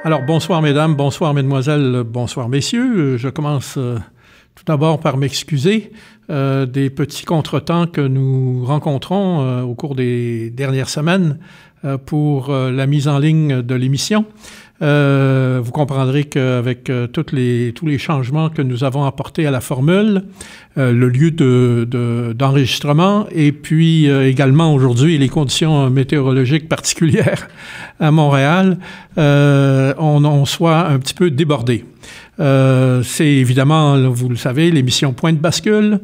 Alors, bonsoir mesdames, bonsoir mesdemoiselles, bonsoir messieurs. Je commence tout d'abord par m'excuser des petits contretemps que nous rencontrons au cours des dernières semaines pour la mise en ligne de l'émission. Vous comprendrez qu'avec tous les changements que nous avons apportés à la formule, le lieu d'enregistrement et puis également aujourd'hui les conditions météorologiques particulières à Montréal, on soit un petit peu débordé. C'est évidemment, vous le savez, l'émission Point de bascule.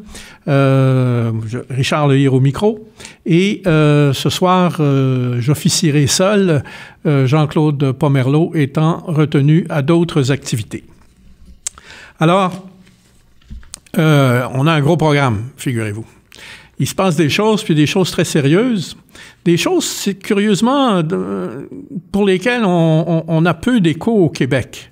Richard Lehir au micro. Et ce soir, j'officierai seul, Jean-Claude Pomerleau étant retenu à d'autres activités. Alors, on a un gros programme, figurez-vous. Il se passe des choses, puis des choses très sérieuses. Des choses, curieusement, pour lesquelles on a peu d'écho au Québec.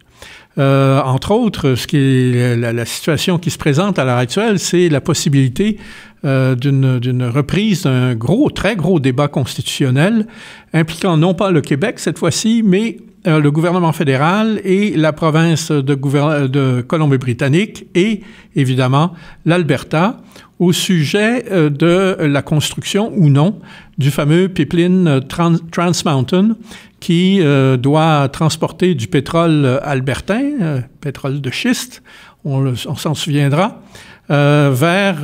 Entre autres, ce qui est la situation qui se présente à l'heure actuelle, c'est la possibilité d'une reprise d'un très gros débat constitutionnel impliquant non pas le Québec cette fois-ci, mais le gouvernement fédéral et la province de Colombie-Britannique et, évidemment, l'Alberta au sujet de la construction ou non du fameux pipeline Trans Mountain qui doit transporter du pétrole albertain, pétrole de schiste, on s'en souviendra, vers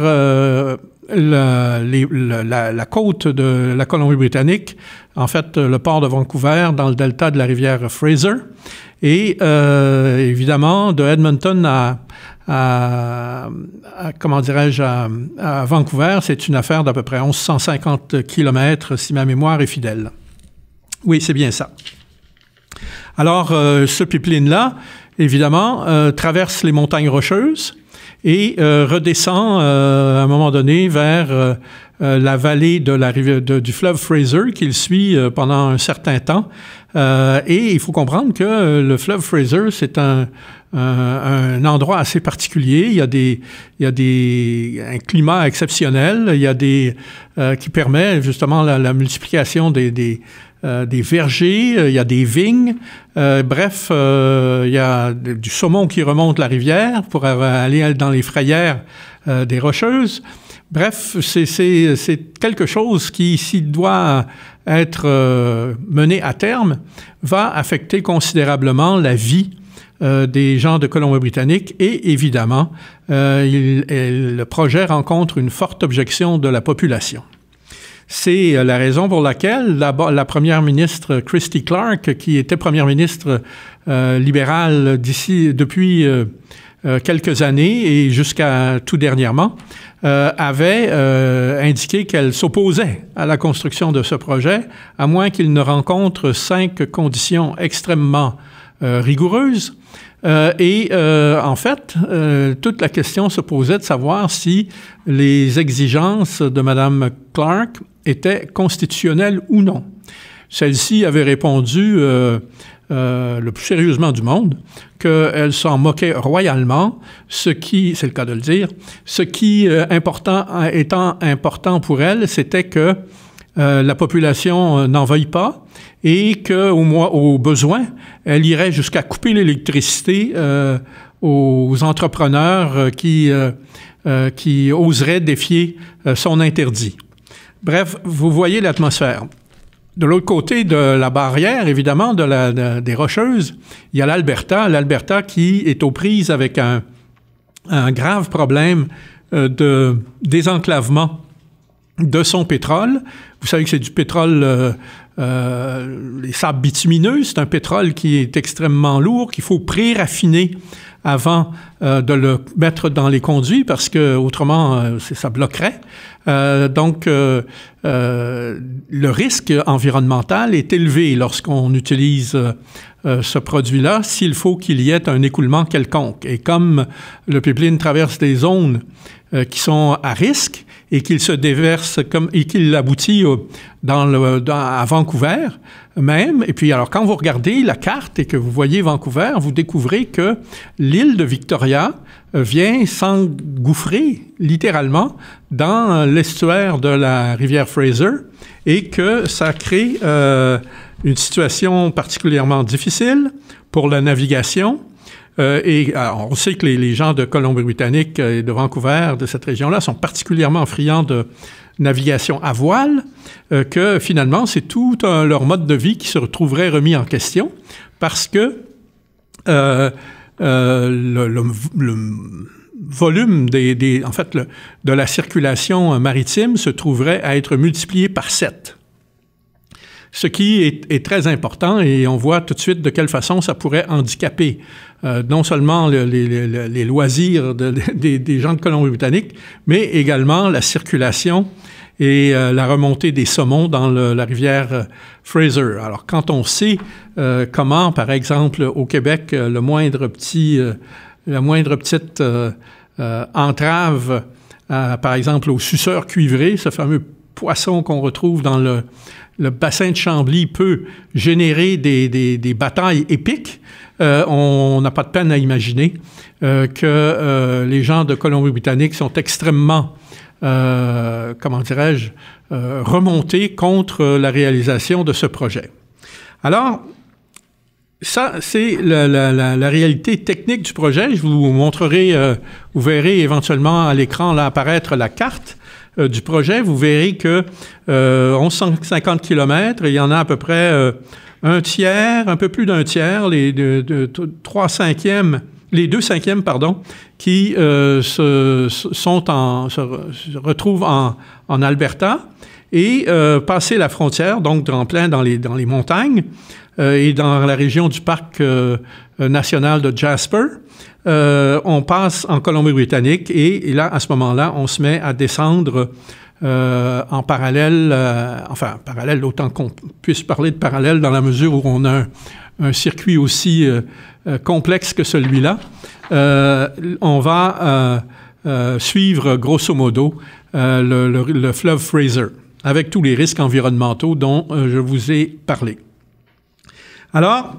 la côte de la Colombie-Britannique, en fait le port de Vancouver dans le delta de la rivière Fraser, et évidemment de Edmonton à Vancouver, c'est une affaire d'à peu près 1150 kilomètres, si ma mémoire est fidèle. Oui, c'est bien ça. Alors, ce pipeline-là, évidemment, traverse les montagnes rocheuses et redescend à un moment donné vers la vallée du fleuve Fraser qu'il suit pendant un certain temps. Et il faut comprendre que le fleuve Fraser, c'est un endroit assez particulier. Il y a un climat exceptionnel. Il y a qui permet justement la multiplication des vergers, il y a des vignes, bref, il y a du saumon qui remonte la rivière pour aller dans les frayères des Rocheuses. Bref, c'est quelque chose qui, s'il doit être mené à terme, va affecter considérablement la vie des gens de Colombie-Britannique et, évidemment, le projet rencontre une forte objection de la population. C'est la raison pour laquelle la première ministre Christy Clark, qui était première ministre libérale depuis quelques années et jusqu'à tout dernièrement, avait indiqué qu'elle s'opposait à la construction de ce projet, à moins qu'il ne rencontre 5 conditions extrêmement rigoureuses. En fait, toute la question se posait de savoir si les exigences de Mme Clark étaient constitutionnelles ou non. Celle-ci avait répondu le plus sérieusement du monde qu'elle s'en moquait royalement, c'est le cas de le dire, ce qui étant important pour elle, c'était que la population n'en veuille pas et qu'au besoin, elle irait jusqu'à couper l'électricité aux entrepreneurs qui oseraient défier son interdit. Bref, vous voyez l'atmosphère. De l'autre côté de la barrière, évidemment, des Rocheuses, il y a l'Alberta qui est aux prises avec un grave problème de désenclavement de son pétrole. Vous savez que c'est du pétrole, les sables bitumineux, c'est un pétrole qui est extrêmement lourd, qu'il faut pré-raffiner avant de le mettre dans les conduits parce que autrement ça bloquerait. Donc, le risque environnemental est élevé lorsqu'on utilise ce produit-là, s'il faut qu'il y ait un écoulement quelconque. Et comme le pipeline traverse des zones qui sont à risque et qu'il se déverse et qu'il aboutit à Vancouver même. Et puis, alors, quand vous regardez la carte et que vous voyez Vancouver, vous découvrez que l'île de Victoria vient s'engouffrer littéralement dans l'estuaire de la rivière Fraser et que ça crée une situation particulièrement difficile pour la navigation. Alors, on sait que les gens de Colombie-Britannique et de Vancouver, de cette région-là, sont particulièrement friands de navigation à voile, que finalement, c'est tout leur mode de vie qui se retrouverait remis en question parce que le volume de la circulation maritime se trouverait à être multiplié par 7. Ce qui est très important et on voit tout de suite de quelle façon ça pourrait handicaper non seulement les loisirs des gens de Colombie-Britannique, mais également la circulation et la remontée des saumons dans la rivière Fraser. Alors, quand on sait comment, par exemple, au Québec, la moindre petite entrave, par exemple, au suceur cuivré, ce fameux poisson qu'on retrouve dans le bassin de Chambly peut générer des batailles épiques. On n'a pas de peine à imaginer que les gens de Colombie-Britannique sont extrêmement, remontés contre la réalisation de ce projet. Alors, ça, c'est la réalité technique du projet. Je vous montrerai, vous verrez éventuellement à l'écran là apparaître la carte du projet. Vous verrez que 1150 km, il y en a à peu près un tiers, un peu plus d'un tiers, les deux cinquièmes, qui se retrouvent en Alberta et passer la frontière, donc en plein dans les montagnes et dans la région du parc national de Jasper. On passe en Colombie-Britannique et là, à ce moment-là, on se met à descendre en parallèle, parallèle, autant qu'on puisse parler de parallèle dans la mesure où on a un circuit aussi complexe que celui-là. On va suivre, grosso modo, le fleuve Fraser, avec tous les risques environnementaux dont je vous ai parlé. Alors,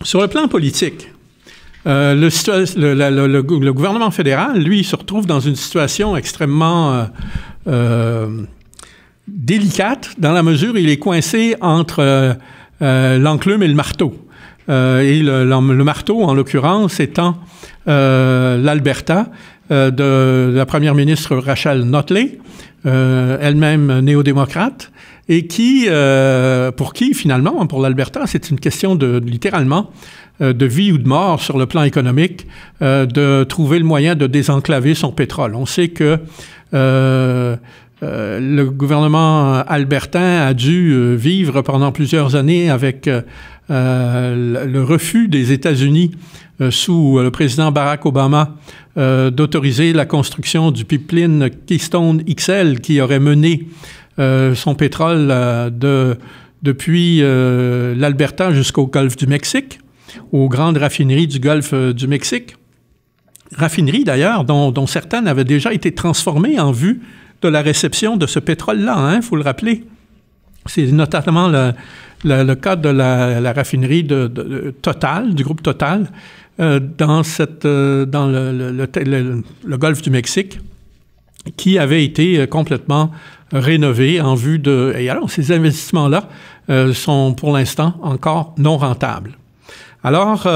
sur le plan politique, le gouvernement fédéral, lui, se retrouve dans une situation extrêmement délicate dans la mesure où il est coincé entre l'enclume et le marteau. Et le marteau, en l'occurrence, étant l'Alberta de la première ministre Rachel Notley, elle-même néo-démocrate, et pour qui, finalement, pour l'Alberta, c'est une question littéralement, de vie ou de mort sur le plan économique, de trouver le moyen de désenclaver son pétrole. On sait que le gouvernement albertain a dû vivre pendant plusieurs années avec le refus des États-Unis sous le président Barack Obama d'autoriser la construction du pipeline Keystone XL qui aurait mené son pétrole depuis l'Alberta jusqu'au golfe du Mexique, aux grandes raffineries du golfe du Mexique. Raffineries, d'ailleurs, dont certaines avaient déjà été transformées en vue de la réception de ce pétrole-là, il faut le rappeler. C'est notamment le cas de la raffinerie de Total, du groupe Total, dans le golfe du Mexique, qui avait été complètement rénové en vue de... Et alors, ces investissements-là sont pour l'instant encore non rentables. Alors,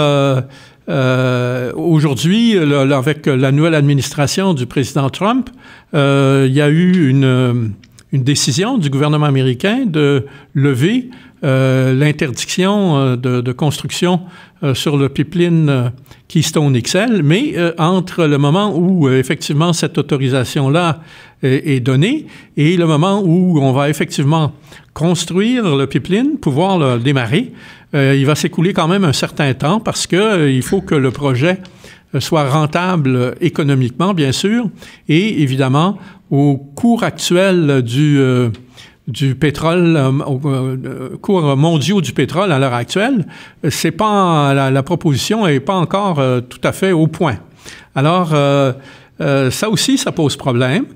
aujourd'hui, avec la nouvelle administration du président Trump, il y a eu une décision du gouvernement américain de lever l'interdiction de construction sur le pipeline Keystone XL, mais entre le moment où effectivement cette autorisation-là est donnée et le moment où on va effectivement construire le pipeline, pouvoir le démarrer, il va s'écouler quand même un certain temps parce que il faut que le projet soit rentable économiquement, bien sûr, et évidemment, au cours actuel du pétrole, cours mondiaux du pétrole à l'heure actuelle, c'est pas la proposition n'est pas encore tout à fait au point. Alors, ça aussi, ça pose problème.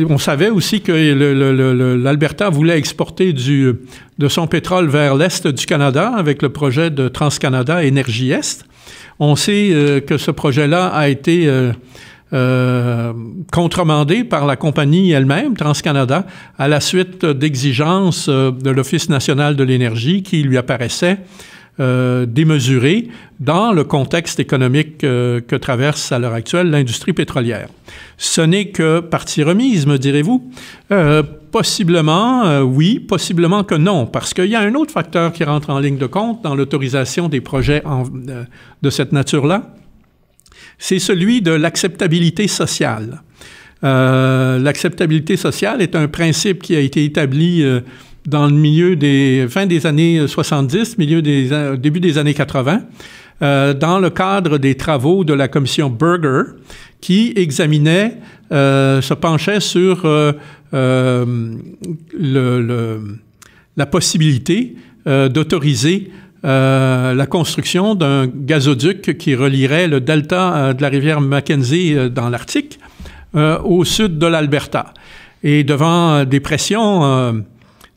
On savait aussi que l'Alberta voulait exporter de son pétrole vers l'est du Canada avec le projet de TransCanada Énergie Est. On sait que ce projet-là a été contremandé par la compagnie elle-même, TransCanada, à la suite d'exigences de l'Office national de l'énergie qui lui apparaissaient démesurées dans le contexte économique que traverse à l'heure actuelle l'industrie pétrolière. Ce n'est que partie remise, me direz-vous? Possiblement, oui, possiblement que non, parce qu'il y a un autre facteur qui rentre en ligne de compte dans l'autorisation des projets de cette nature-là. C'est celui de l'acceptabilité sociale. L'acceptabilité sociale est un principe qui a été établi dans le milieu fin des années 70, début des années 80, dans le cadre des travaux de la commission Berger, qui examinait, se penchait sur la possibilité d'autoriser la construction d'un gazoduc qui relierait le delta de la rivière Mackenzie dans l'Arctique au sud de l'Alberta. Et devant des pressions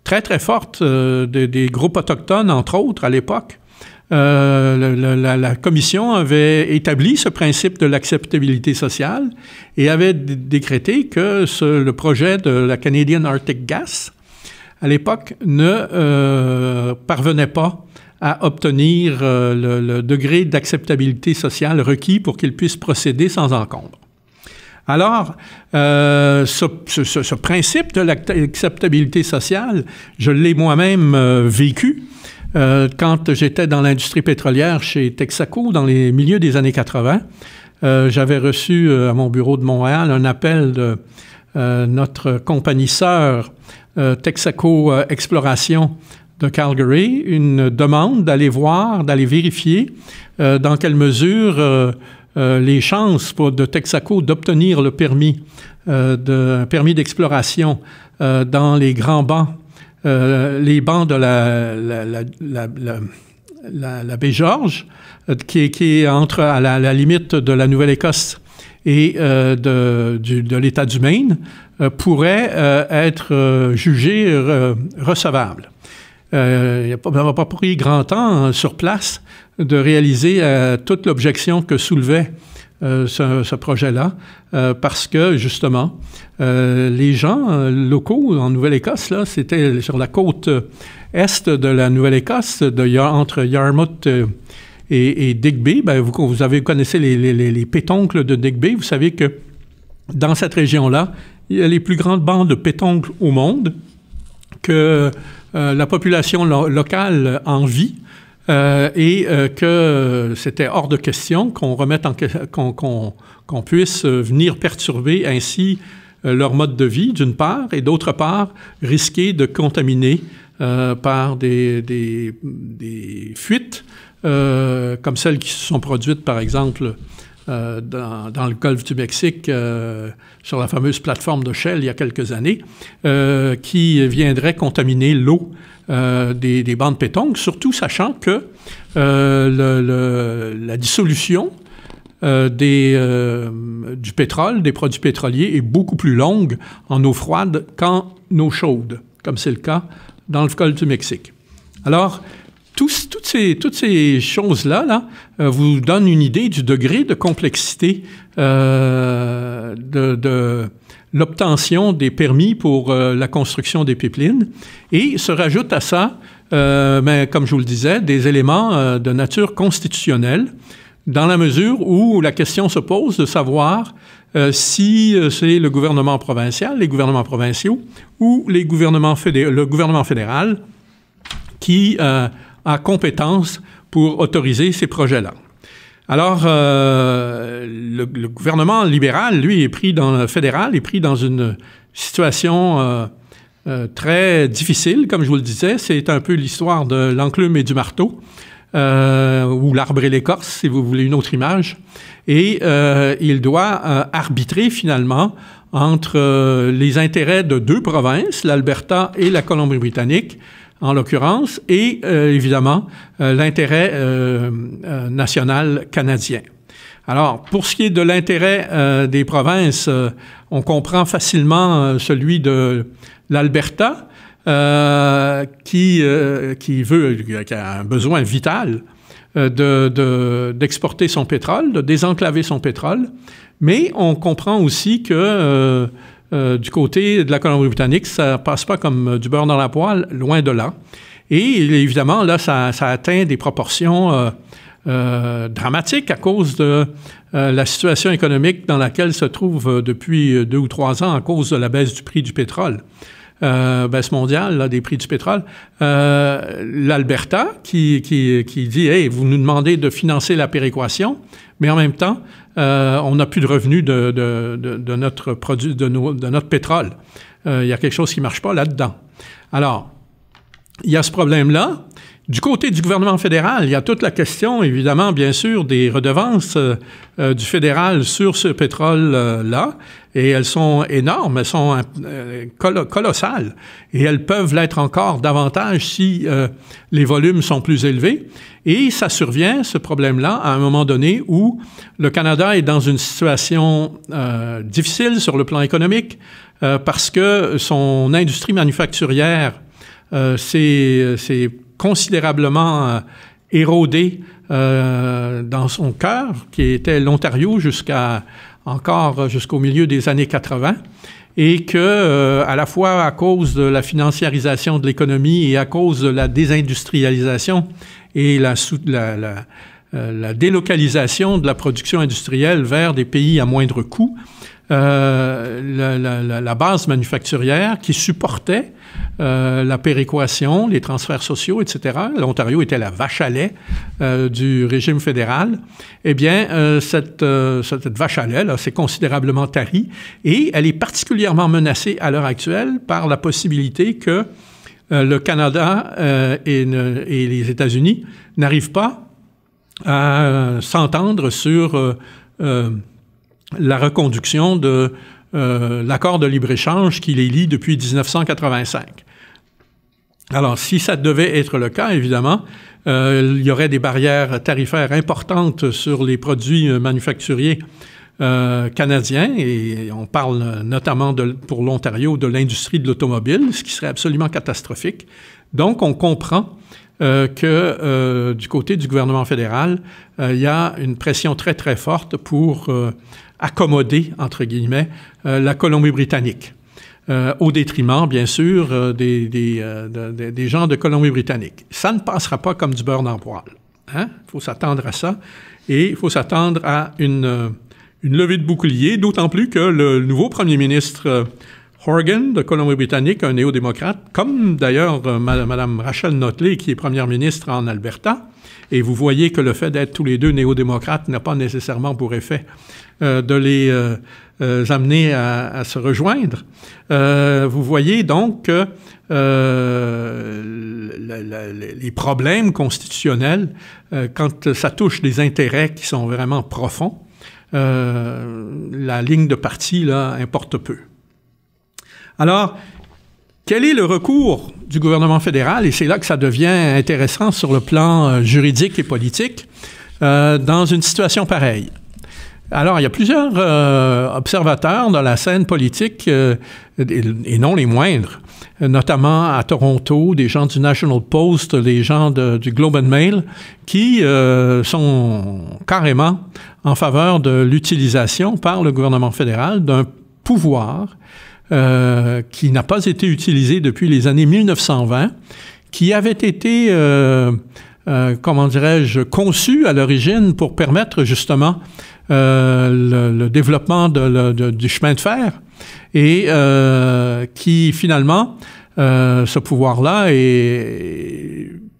très, très fortes des groupes autochtones, entre autres, à l'époque, la commission avait établi ce principe de l'acceptabilité sociale et avait décrété que le projet de la Canadian Arctic Gas, à l'époque, ne parvenait pas à obtenir le degré d'acceptabilité sociale requis pour qu'il puisse procéder sans encombre. Alors, ce principe de l'acceptabilité sociale, je l'ai moi-même vécu quand j'étais dans l'industrie pétrolière chez Texaco dans les milieux des années 80. J'avais reçu à mon bureau de Montréal un appel de notre compagnie sœur Texaco Exploration de Calgary, une demande d'aller voir, d'aller vérifier dans quelle mesure les chances de Texaco d'obtenir le permis d'exploration dans les grands bancs, les bancs de la baie George, qui est à la limite de la Nouvelle-Écosse et de l'État du Maine, pourraient être jugées recevables. Il n'a pas pris grand temps sur place de réaliser toute l'objection que soulevait ce projet-là, parce que, justement, les gens locaux en Nouvelle-Écosse, là, c'était sur la côte est de la Nouvelle-Écosse, entre Yarmouth et Digby. Ben, vous connaissez les pétoncles de Digby. Vous savez que dans cette région-là, il y a les plus grandes bandes de pétoncles au monde, que la population locale en vit et que c'était hors de question qu'on remette qu'on puisse venir perturber ainsi leur mode de vie, d'une part, et d'autre part, risquer de contaminer par des fuites comme celles qui se sont produites, par exemple, dans le golfe du Mexique, sur la fameuse plateforme de Shell il y a quelques années, qui viendraient contaminer l'eau des bancs de pétanque, surtout sachant que la dissolution du pétrole, des produits pétroliers, est beaucoup plus longue en eau froide qu'en eau chaude, comme c'est le cas dans le golfe du Mexique. Alors, toutes ces choses-là vous donnent une idée du degré de complexité de l'obtention des permis pour la construction des pipelines. Et se rajoute à ça, mais comme je vous le disais, des éléments de nature constitutionnelle, dans la mesure où la question se pose de savoir si c'est le gouvernement provincial, les gouvernements provinciaux ou le gouvernement fédéral qui a compétence pour autoriser ces projets-là. Alors, le gouvernement libéral, lui, fédéral, est pris dans une situation très difficile, comme je vous le disais. C'est un peu l'histoire de l'enclume et du marteau, ou l'arbre et l'écorce, si vous voulez une autre image. Et il doit arbitrer, finalement, entre les intérêts de deux provinces, l'Alberta et la Colombie-Britannique, en l'occurrence, et évidemment l'intérêt national canadien. Alors, pour ce qui est de l'intérêt des provinces, on comprend facilement celui de l'Alberta, qui a un besoin vital d'exporter son pétrole, de désenclaver son pétrole, mais on comprend aussi que du côté de la Colombie-Britannique, ça passe pas comme du beurre dans la poêle, loin de là. Et évidemment, là, ça atteint des proportions dramatiques à cause de la situation économique dans laquelle se trouve depuis 2 ou 3 ans à cause de la baisse du prix du pétrole. Baisse mondiale là, des prix du pétrole. L'Alberta qui dit « Hey, vous nous demandez de financer la péréquation, mais en même temps, on n'a plus de revenus de notre produit, de notre pétrole. Il y a quelque chose qui ne marche pas là-dedans. » Alors, il y a ce problème-là. Du côté du gouvernement fédéral, il y a toute la question, évidemment, bien sûr, des redevances du fédéral sur ce pétrole-là. Et elles sont énormes, elles sont colossales. Et elles peuvent l'être encore davantage si les volumes sont plus élevés. Et ça survient, ce problème-là, à un moment donné où le Canada est dans une situation difficile sur le plan économique parce que son industrie manufacturière s'est considérablement érodé dans son cœur, qui était l'Ontario jusqu'au milieu des années 80, et que, à la fois à cause de la financiarisation de l'économie et à cause de la désindustrialisation et la délocalisation de la production industrielle vers des pays à moindre coût, la base manufacturière qui supportait la péréquation, les transferts sociaux, etc. L'Ontario était la vache à lait du régime fédéral. Eh bien, cette vache à lait, là, s'est considérablement tarie et elle est particulièrement menacée à l'heure actuelle par la possibilité que le Canada et les États-Unis n'arrivent pas à s'entendre sur la reconduction de l'accord de libre-échange qui les lie depuis 1985. Alors, si ça devait être le cas, évidemment, il y aurait des barrières tarifaires importantes sur les produits manufacturiers canadiens, et on parle notamment pour l'Ontario de l'industrie de l'automobile, ce qui serait absolument catastrophique. Donc, on comprend que du côté du gouvernement fédéral, il y a une pression très, très forte pour accommoder, entre guillemets, la Colombie-Britannique, au détriment, bien sûr, des gens de Colombie-Britannique. Ça ne passera pas comme du beurre dans le poêle. Hein? Il faut s'attendre à ça, et il faut s'attendre à une levée de bouclier, d'autant plus que le nouveau premier ministre Horgan de Colombie-Britannique, un néo-démocrate, comme d'ailleurs Mme Rachel Notley, qui est première ministre en Alberta, et vous voyez que le fait d'être tous les deux néo-démocrates n'a pas nécessairement pour effet de les amener à se rejoindre. Vous voyez donc que les problèmes constitutionnels, quand ça touche des intérêts qui sont vraiment profonds, la ligne de parti là importe peu. Alors, quel est le recours du gouvernement fédéral? Et c'est là que ça devient intéressant sur le plan juridique et politique dans une situation pareille. Alors, il y a plusieurs observateurs dans la scène politique, et non les moindres, notamment à Toronto, des gens du National Post, des gens du Globe and Mail, qui sont carrément en faveur de l'utilisation par le gouvernement fédéral d'un pouvoir qui n'a pas été utilisé depuis les années 1920, qui avait été, comment dirais-je, conçu à l'origine pour permettre justement le développement du chemin de fer et qui finalement, ce pouvoir-là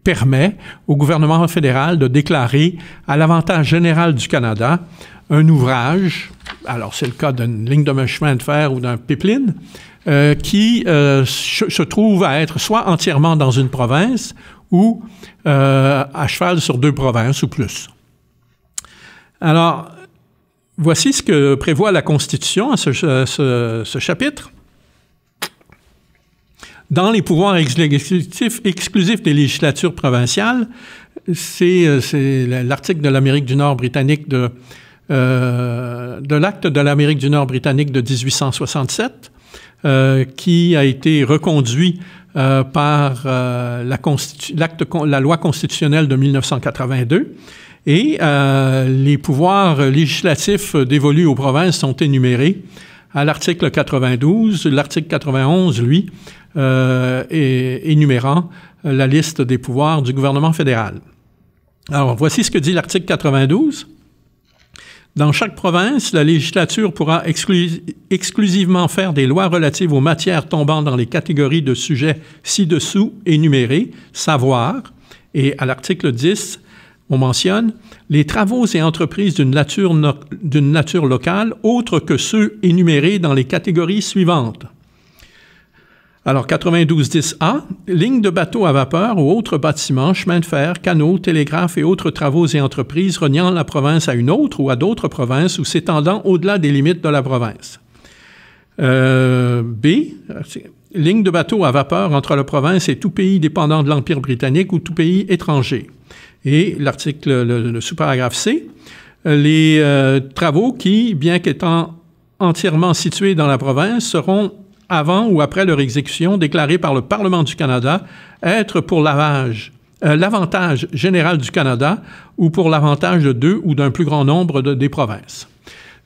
permet au gouvernement fédéral de déclarer à l'avantage général du Canada un ouvrage, alors c'est le cas d'une ligne de chemin de fer ou d'un pipeline, qui se trouve à être soit entièrement dans une province ou à cheval sur 2 provinces ou plus. Alors, voici ce que prévoit la Constitution à ce chapitre. Dans les pouvoirs exclusifs des législatures provinciales, c'est l'article de l'Amérique du Nord britannique de l'acte de l'Amérique du Nord britannique de 1867 qui a été reconduit par la loi constitutionnelle de 1982. Et les pouvoirs législatifs dévolus aux provinces sont énumérés à l'article 92. L'article 91, lui, énumérant la liste des pouvoirs du gouvernement fédéral. Alors, voici ce que dit l'article 92. Dans chaque province, la législature pourra exclusivement faire des lois relatives aux matières tombant dans les catégories de sujets ci-dessous énumérés, savoir, et à l'article 10, on mentionne les travaux et entreprises d'une nature locale autres que ceux énumérés dans les catégories suivantes. Alors, 92.10a, lignes de bateaux à vapeur ou autres bâtiments, chemins de fer, canaux, télégraphes et autres travaux et entreprises reliant la province à une autre ou à d'autres provinces ou s'étendant au-delà des limites de la province. B, lignes de bateaux à vapeur entre la province et tout pays dépendant de l'Empire britannique ou tout pays étranger. Et l'article, le sous-paragraphe C, les travaux qui, bien qu'étant entièrement situés dans la province, seront avant ou après leur exécution, déclarés par le Parlement du Canada être pour l'avantage général du Canada ou pour l'avantage de deux ou d'un plus grand nombre des provinces.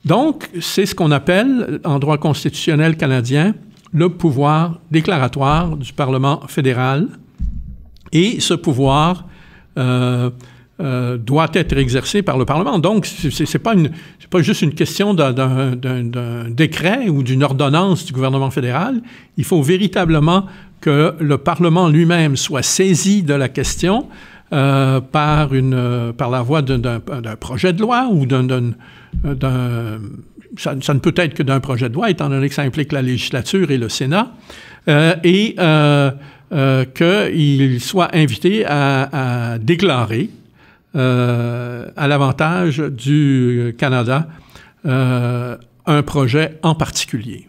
Donc, c'est ce qu'on appelle, en droit constitutionnel canadien, le pouvoir déclaratoire du Parlement fédéral. Et ce pouvoir doit être exercé par le Parlement. Donc, c'est pas juste une question d'un décret ou d'une ordonnance du gouvernement fédéral. Il faut véritablement que le Parlement lui-même soit saisi de la question par la voie d'un projet de loi ou ça ne peut être que d'un projet de loi, étant donné que ça implique la législature et le Sénat, et qu'il soit invité à déclarer à l'avantage du Canada un projet en particulier.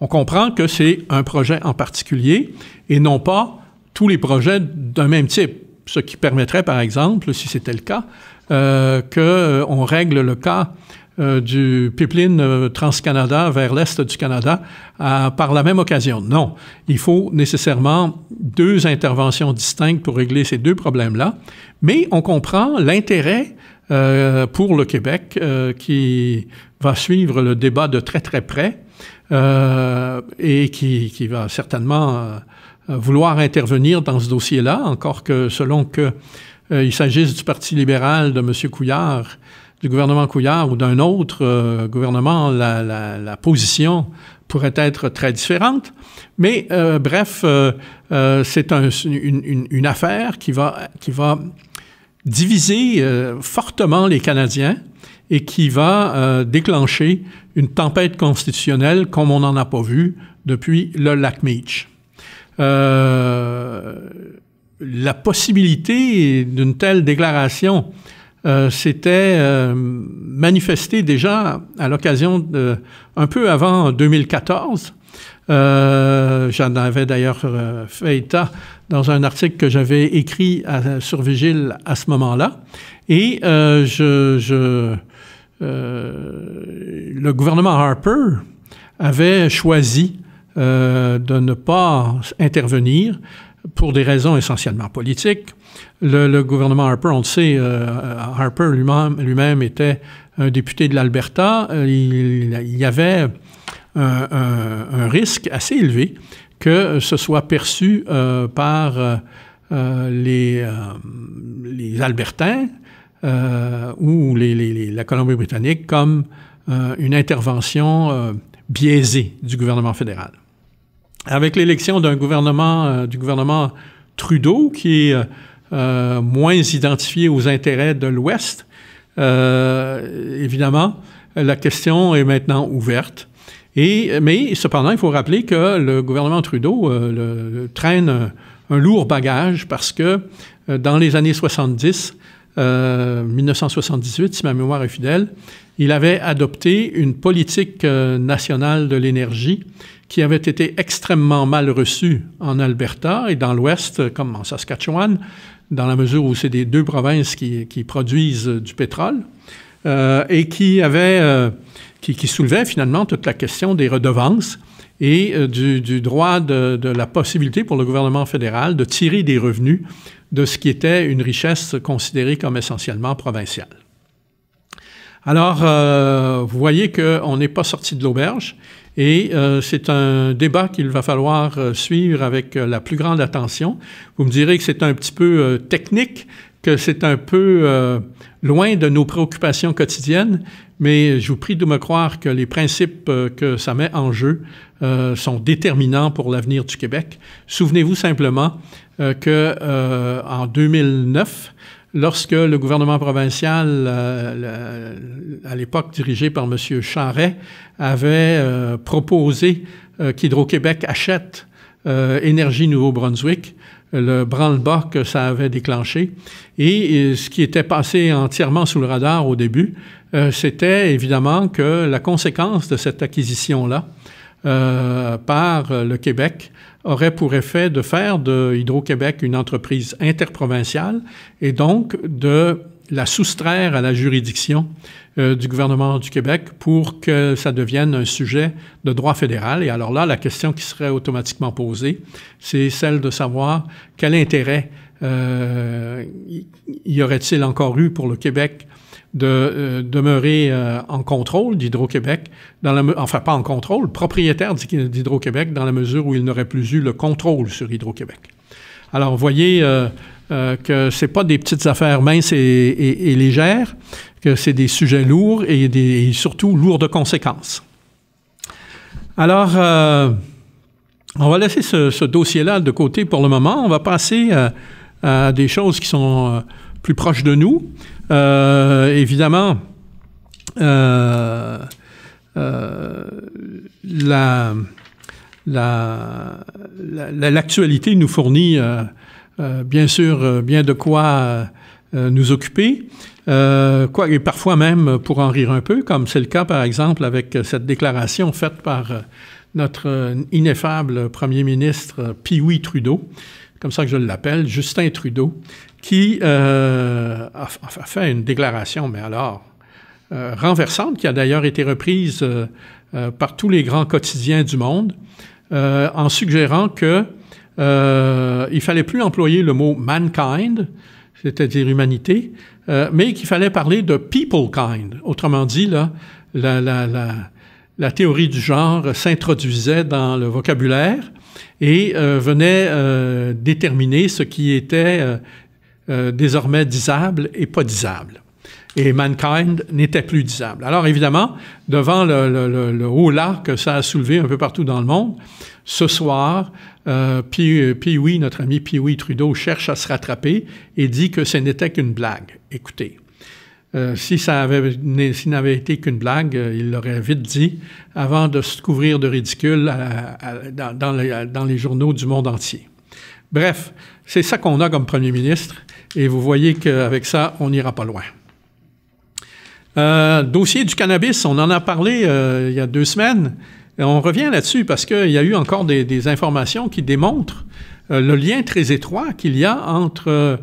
On comprend que c'est un projet en particulier et non pas tous les projets d'un même type, ce qui permettrait, par exemple, si c'était le cas, qu'on règle le cas du pipeline Trans-Canada vers l'est du Canada par la même occasion. Non, il faut nécessairement deux interventions distinctes pour régler ces deux problèmes-là, mais on comprend l'intérêt pour le Québec qui va suivre le débat de très très près et qui va certainement vouloir intervenir dans ce dossier-là, encore que selon qu'il s'agisse du Parti libéral de M. Couillard, du gouvernement Couillard ou d'un autre gouvernement, la position pourrait être très différente. Mais bref, c'est une affaire qui va diviser fortement les Canadiens et qui va déclencher une tempête constitutionnelle comme on n'en a pas vu depuis le lac Meech. La possibilité d'une telle déclaration s'était manifestée déjà à l'occasion un peu avant 2014. J'en avais d'ailleurs fait état dans un article que j'avais écrit sur Vigile à ce moment-là. Et le gouvernement Harper avait choisi de ne pas intervenir pour des raisons essentiellement politiques. Le gouvernement Harper, on le sait, Harper lui-même était un député de l'Alberta. Il y avait un risque assez élevé que ce soit perçu par les Albertains ou la Colombie-Britannique comme une intervention biaisée du gouvernement fédéral. Avec l'élection du gouvernement Trudeau, qui est moins identifié aux intérêts de l'Ouest, évidemment, la question est maintenant ouverte. Mais cependant, il faut rappeler que le gouvernement Trudeau traîne un lourd bagage parce que dans les années 70, 1978, si ma mémoire est fidèle, il avait adopté une politique nationale de l'énergie qui avait été extrêmement mal reçue en Alberta et dans l'Ouest, comme en Saskatchewan, dans la mesure où c'est des deux provinces qui produisent du pétrole, et qui soulevait finalement toute la question des redevances et du droit de la possibilité pour le gouvernement fédéral de tirer des revenus de ce qui était une richesse considérée comme essentiellement provinciale. Alors, vous voyez qu'on n'est pas sorti de l'auberge et c'est un débat qu'il va falloir suivre avec la plus grande attention. Vous me direz que c'est un petit peu technique, que c'est un peu loin de nos préoccupations quotidiennes, mais je vous prie de me croire que les principes que ça met en jeu sont déterminants pour l'avenir du Québec. Souvenez-vous simplement qu'en 2009, lorsque le gouvernement provincial, à l'époque dirigé par M. Charest, avait proposé qu'Hydro-Québec achète Énergie Nouveau-Brunswick, le branle-bas que ça avait déclenché. Et ce qui était passé entièrement sous le radar au début, c'était évidemment que la conséquence de cette acquisition-là par le Québec aurait pour effet de faire de Hydro-Québec une entreprise interprovinciale et donc de la soustraire à la juridiction du gouvernement du Québec pour que ça devienne un sujet de droit fédéral. Et alors là, la question qui serait automatiquement posée, c'est celle de savoir quel intérêt y aurait-il encore eu pour le Québec de demeurer en contrôle d'Hydro-Québec, enfin pas en contrôle, propriétaire d'Hydro-Québec dans la mesure où il n'aurait plus eu le contrôle sur Hydro-Québec. Alors, vous voyez que c'est pas des petites affaires minces et légères, que c'est des sujets lourds et surtout lourds de conséquences. Alors, on va laisser ce dossier-là de côté pour le moment. On va passer à des choses qui sont plus proches de nous. Évidemment, l'actualité nous fournit bien sûr bien de quoi nous occuper, et parfois même pour en rire un peu, comme c'est le cas par exemple avec cette déclaration faite par notre ineffable premier ministre Pee-wee Trudeau, comme ça que je l'appelle, Justin Trudeau, qui a fait une déclaration, mais alors renversante, qui a d'ailleurs été reprise par tous les grands quotidiens du monde, en suggérant que il fallait plus employer le mot mankind, c'est-à-dire humanité, mais qu'il fallait parler de people kind. Autrement dit, là, la théorie du genre s'introduisait dans le vocabulaire et venait déterminer ce qui était désormais disable et pas disable. Et mankind n'était plus disable. Alors évidemment, devant le haut-là que ça a soulevé un peu partout dans le monde, ce soir, Pee-wee, notre ami Pee-wee Trudeau, cherche à se rattraper et dit que ce n'était qu'une blague. Écoutez, s'il n'avait été qu'une blague, il l'aurait vite dit avant de se couvrir de ridicule dans les journaux du monde entier. Bref, c'est ça qu'on a comme premier ministre et vous voyez qu'avec ça, on n'ira pas loin. Dossier du cannabis, on en a parlé il y a 2 semaines. On revient là-dessus parce qu'il y a eu encore des informations qui démontrent le lien très étroit qu'il y a entre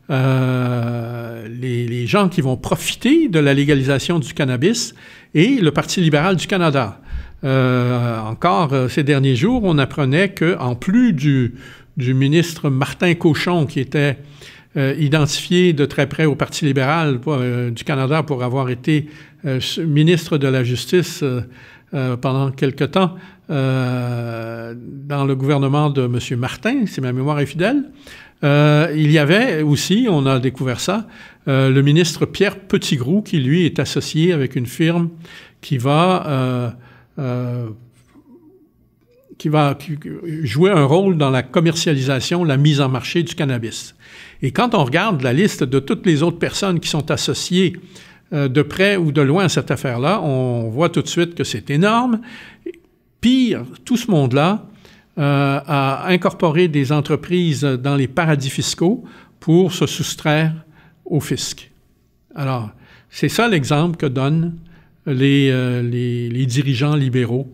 les gens qui vont profiter de la légalisation du cannabis et le Parti libéral du Canada. Encore ces derniers jours, on apprenait qu'en plus du ministre Martin Cochon, qui était identifié de très près au Parti libéral du Canada pour avoir été ministre de la Justice pendant quelque temps dans le gouvernement de M. Martin, si ma mémoire est fidèle. Il y avait aussi, on a découvert ça, le ministre Pierre Petitgrou, qui lui est associé avec une firme qui va jouer un rôle dans la commercialisation, la mise en marché du cannabis. Et quand on regarde la liste de toutes les autres personnes qui sont associées de près ou de loin à cette affaire-là, on voit tout de suite que c'est énorme. Pire, tout ce monde-là a incorporé des entreprises dans les paradis fiscaux pour se soustraire au fisc. Alors, c'est ça l'exemple que donnent les dirigeants libéraux.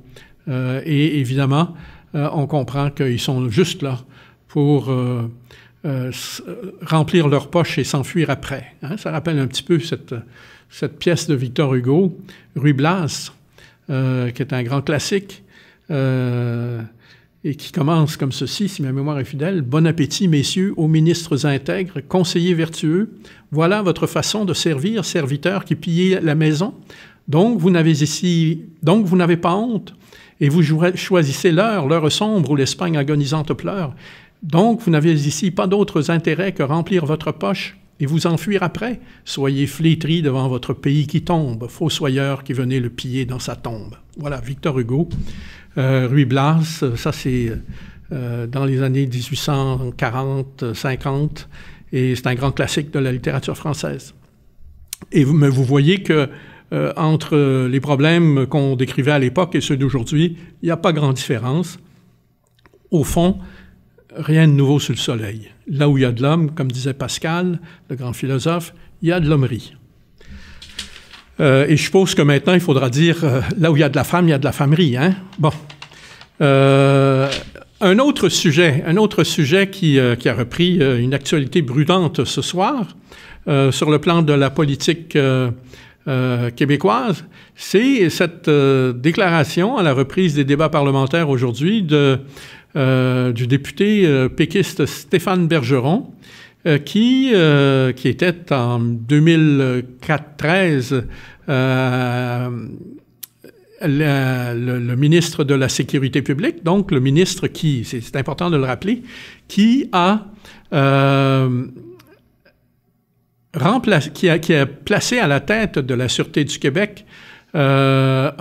Et évidemment, on comprend qu'ils sont juste là pour remplir leurs poches et s'enfuir après. Hein? Ça rappelle un petit peu cette pièce de Victor Hugo, Ruy Blas, qui est un grand classique, et qui commence comme ceci, si ma mémoire est fidèle. « Bon appétit, messieurs, aux ministres intègres, conseillers vertueux. Voilà votre façon de servir, serviteurs qui pillez la maison. Donc, vous n'avez pas honte, et vous choisissez l'heure sombre où l'Espagne agonisante pleure. Donc, vous n'avez ici pas d'autres intérêts que remplir votre poche et vous enfuir après. Soyez flétris devant votre pays qui tombe, fossoyeur qui venait le piller dans sa tombe. » Voilà, Victor Hugo, Ruy Blas, ça c'est dans les années 1840-50, et c'est un grand classique de la littérature française. Mais vous voyez que entre les problèmes qu'on décrivait à l'époque et ceux d'aujourd'hui, il n'y a pas grande différence. Au fond, rien de nouveau sous le soleil. Là où il y a de l'homme, comme disait Pascal, le grand philosophe, il y a de l'hommerie. Et je suppose que maintenant, il faudra dire, là où il y a de la femme, il y a de la femmerie. Hein? Bon. Un autre sujet qui a repris une actualité brûlante ce soir, sur le plan de la politique québécoise, c'est cette déclaration à la reprise des débats parlementaires aujourd'hui du député péquiste Stéphane Bergeron, qui était en 2013 le ministre de la Sécurité publique, donc le ministre qui, c'est important de le rappeler, qui a placé à la tête de la Sûreté du Québec un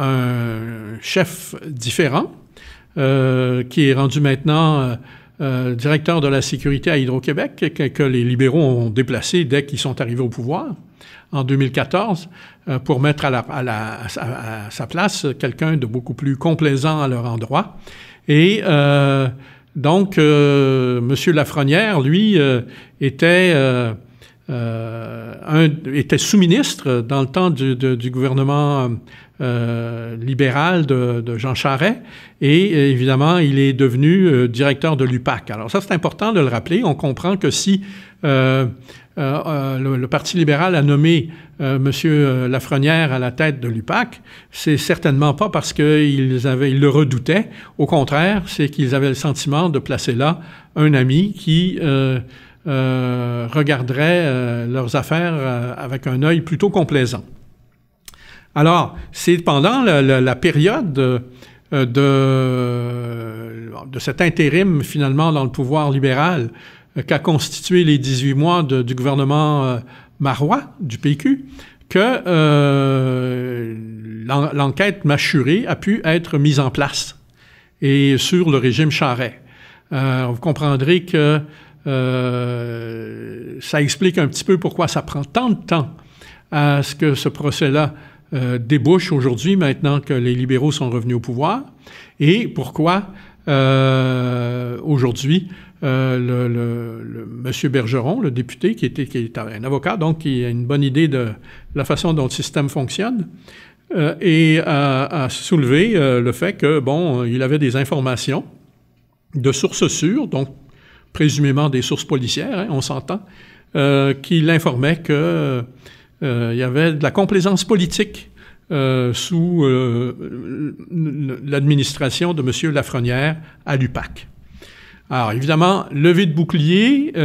chef différent, qui est rendu maintenant directeur de la sécurité à Hydro-Québec, que les libéraux ont déplacé dès qu'ils sont arrivés au pouvoir, en 2014, pour mettre à sa place quelqu'un de beaucoup plus complaisant à leur endroit. Et donc, M. Lafrenière, lui, était sous-ministre dans le temps du gouvernement libéral de Jean Charest, et évidemment, il est devenu directeur de l'UPAC. Alors ça, c'est important de le rappeler. On comprend que si le Parti libéral a nommé M. Lafrenière à la tête de l'UPAC, c'est certainement pas parce qu'ils le redoutaient. Au contraire, c'est qu'ils avaient le sentiment de placer là un ami qui regarderait leurs affaires avec un œil plutôt complaisant. Alors, c'est pendant la période de cet intérim, finalement, dans le pouvoir libéral, qu'a constitué les 18 mois du gouvernement Marois, du PQ, que l'enquête mâchurée a pu être mise en place, et sur le régime Charest. Vous comprendrez que ça explique un petit peu pourquoi ça prend tant de temps à ce que ce procès-là débouche aujourd'hui, maintenant que les libéraux sont revenus au pouvoir, et pourquoi aujourd'hui M. Bergeron, le député, qui est un avocat, donc qui a une bonne idée de la façon dont le système fonctionne, et a soulevé le fait que, bon, il avait des informations de sources sûres, donc présumément des sources policières, hein, on s'entend, qui l'informaient que il y avait de la complaisance politique sous l'administration de M. Lafrenière à l'UPAC. Alors, évidemment, levée de bouclier, tout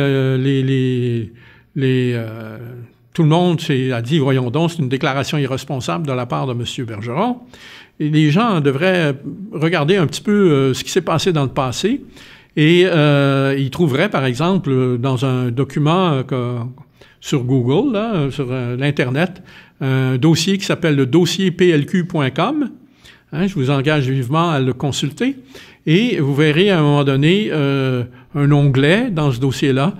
le monde a dit, voyons donc, c'est une déclaration irresponsable de la part de M. Bergeron. Et les gens devraient regarder un petit peu ce qui s'est passé dans le passé, et ils trouveraient, par exemple, dans un document sur Google, là, sur l'Internet, un dossier qui s'appelle le dossier plq.com. Hein, je vous engage vivement à le consulter. Et vous verrez à un moment donné un onglet dans ce dossier-là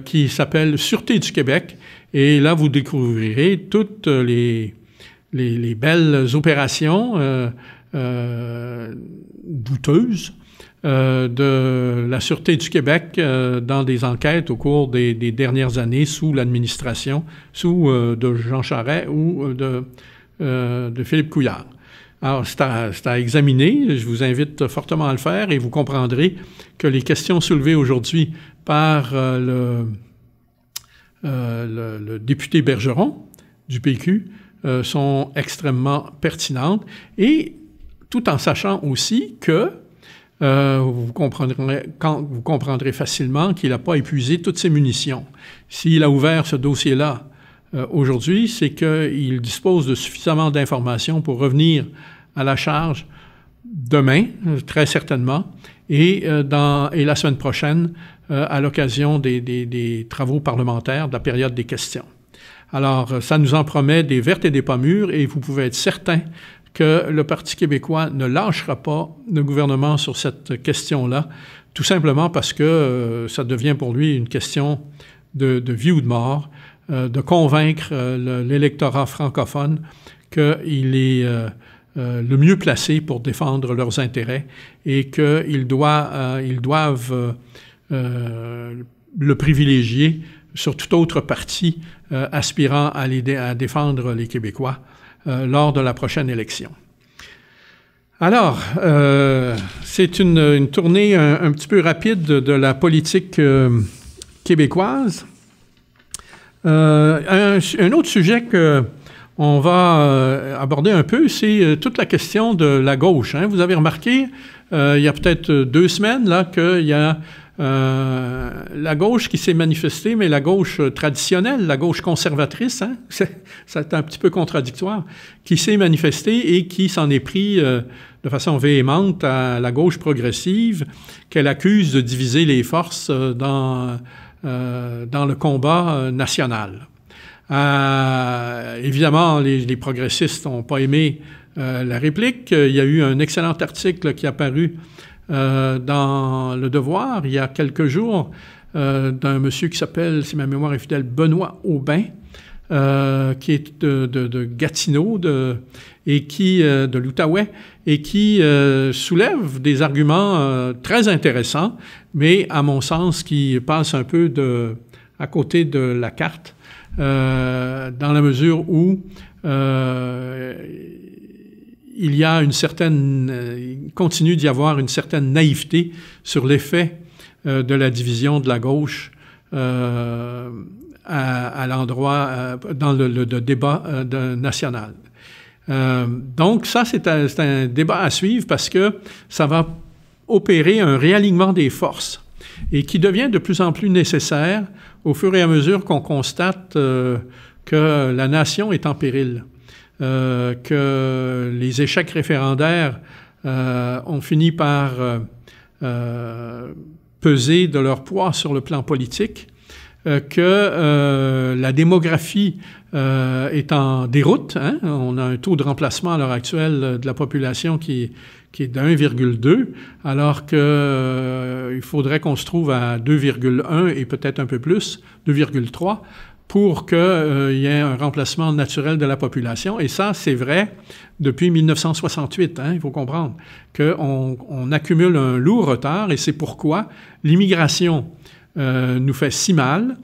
qui s'appelle « Sûreté du Québec ». Et là, vous découvrirez toutes les belles opérations douteuses de la Sûreté du Québec dans des enquêtes au cours des dernières années sous l'administration, de Jean Charest ou de Philippe Couillard. Alors, c'est à examiner, je vous invite fortement à le faire, et vous comprendrez que les questions soulevées aujourd'hui par le député Bergeron du PQ sont extrêmement pertinentes, et tout en sachant aussi que vous comprendrez facilement qu'il n'a pas épuisé toutes ses munitions. S'il a ouvert ce dossier-là aujourd'hui, c'est qu'il dispose de suffisamment d'informations pour revenir à la charge demain, très certainement, et la semaine prochaine, à l'occasion des travaux parlementaires de la période des questions. Alors, ça nous en promet des vertes et des pas mûres, et vous pouvez être certain que le Parti québécois ne lâchera pas le gouvernement sur cette question-là, tout simplement parce que ça devient pour lui une question de vie ou de mort, de convaincre l'électorat francophone qu'il est le mieux placé pour défendre leurs intérêts et qu'ils doivent le privilégier sur tout autre parti aspirant à défendre les Québécois lors de la prochaine élection. Alors, c'est une tournée un petit peu rapide de la politique québécoise. Un autre sujet qu'on va aborder un peu, c'est toute la question de la gauche. Hein. Vous avez remarqué, il y a peut-être 2 semaines, là, qu'il y a la gauche qui s'est manifestée, mais la gauche traditionnelle, la gauche conservatrice, hein, c'est un petit peu contradictoire, qui s'est manifestée et qui s'en est pris de façon véhémente à la gauche progressive, qu'elle accuse de diviser les forces dans le combat national. Évidemment, les progressistes n'ont pas aimé la réplique. Il y a eu un excellent article qui est apparu dans Le Devoir, il y a quelques jours, d'un monsieur qui s'appelle, si ma mémoire est fidèle, Benoît Aubin, qui est de Gatineau de l'Outaouais, et qui soulève des arguments très intéressants, mais à mon sens, qui passent un peu à côté de la carte, dans la mesure où il y a il continue d'y avoir une certaine naïveté sur l'effet de la division de la gauche à l'endroit, dans le débat national. Donc ça, c'est un débat à suivre parce que ça va opérer un réalignement des forces et qui devient de plus en plus nécessaire au fur et à mesure qu'on constate que la nation est en péril. Que les échecs référendaires ont fini par peser de leur poids sur le plan politique, que la démographie est en déroute. Hein? On a un taux de remplacement à l'heure actuelle de la population qui est de 1,2, alors qu'il faudrait qu'on se trouve à 2,1 et peut-être un peu plus, 2,3, pour qu'il y ait un remplacement naturel de la population. Et ça, c'est vrai depuis 1968. Hein, il faut comprendre qu'on accumule un lourd retard et c'est pourquoi l'immigration nous fait si mal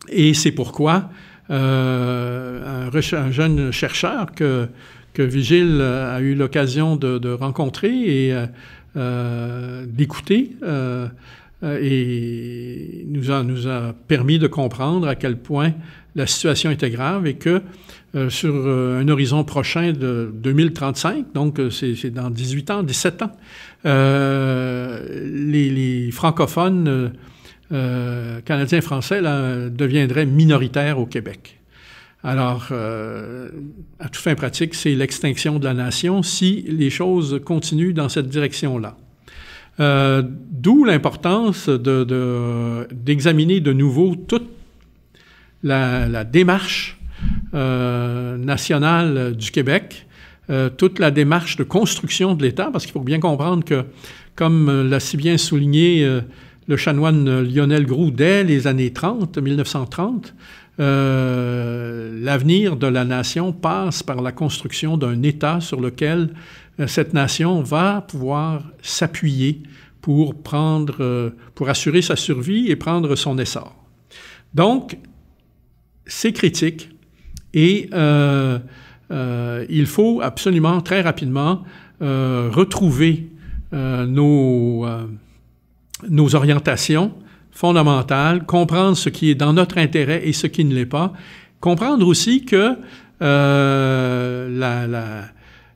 et c'est pourquoi un jeune chercheur que Vigile a eu l'occasion de rencontrer et d'écouter et nous a permis de comprendre à quel point la situation était grave et que sur un horizon prochain de 2035, donc c'est dans 17 ans, les francophones canadiens français là, deviendraient minoritaires au Québec. Alors, à toute fin pratique, c'est l'extinction de la nation si les choses continuent dans cette direction-là. D'où l'importance d'examiner de nouveau toute la démarche nationale du Québec, toute la démarche de construction de l'État, parce qu'il faut bien comprendre que, comme l'a si bien souligné le chanoine Lionel Groulx dès les années 1930, l'avenir de la nation passe par la construction d'un État sur lequel cette nation va pouvoir s'appuyer pour assurer sa survie et prendre son essor. Donc, c'est critique et il faut absolument, très rapidement, retrouver nos orientations fondamentales, comprendre ce qui est dans notre intérêt et ce qui ne l'est pas, comprendre aussi que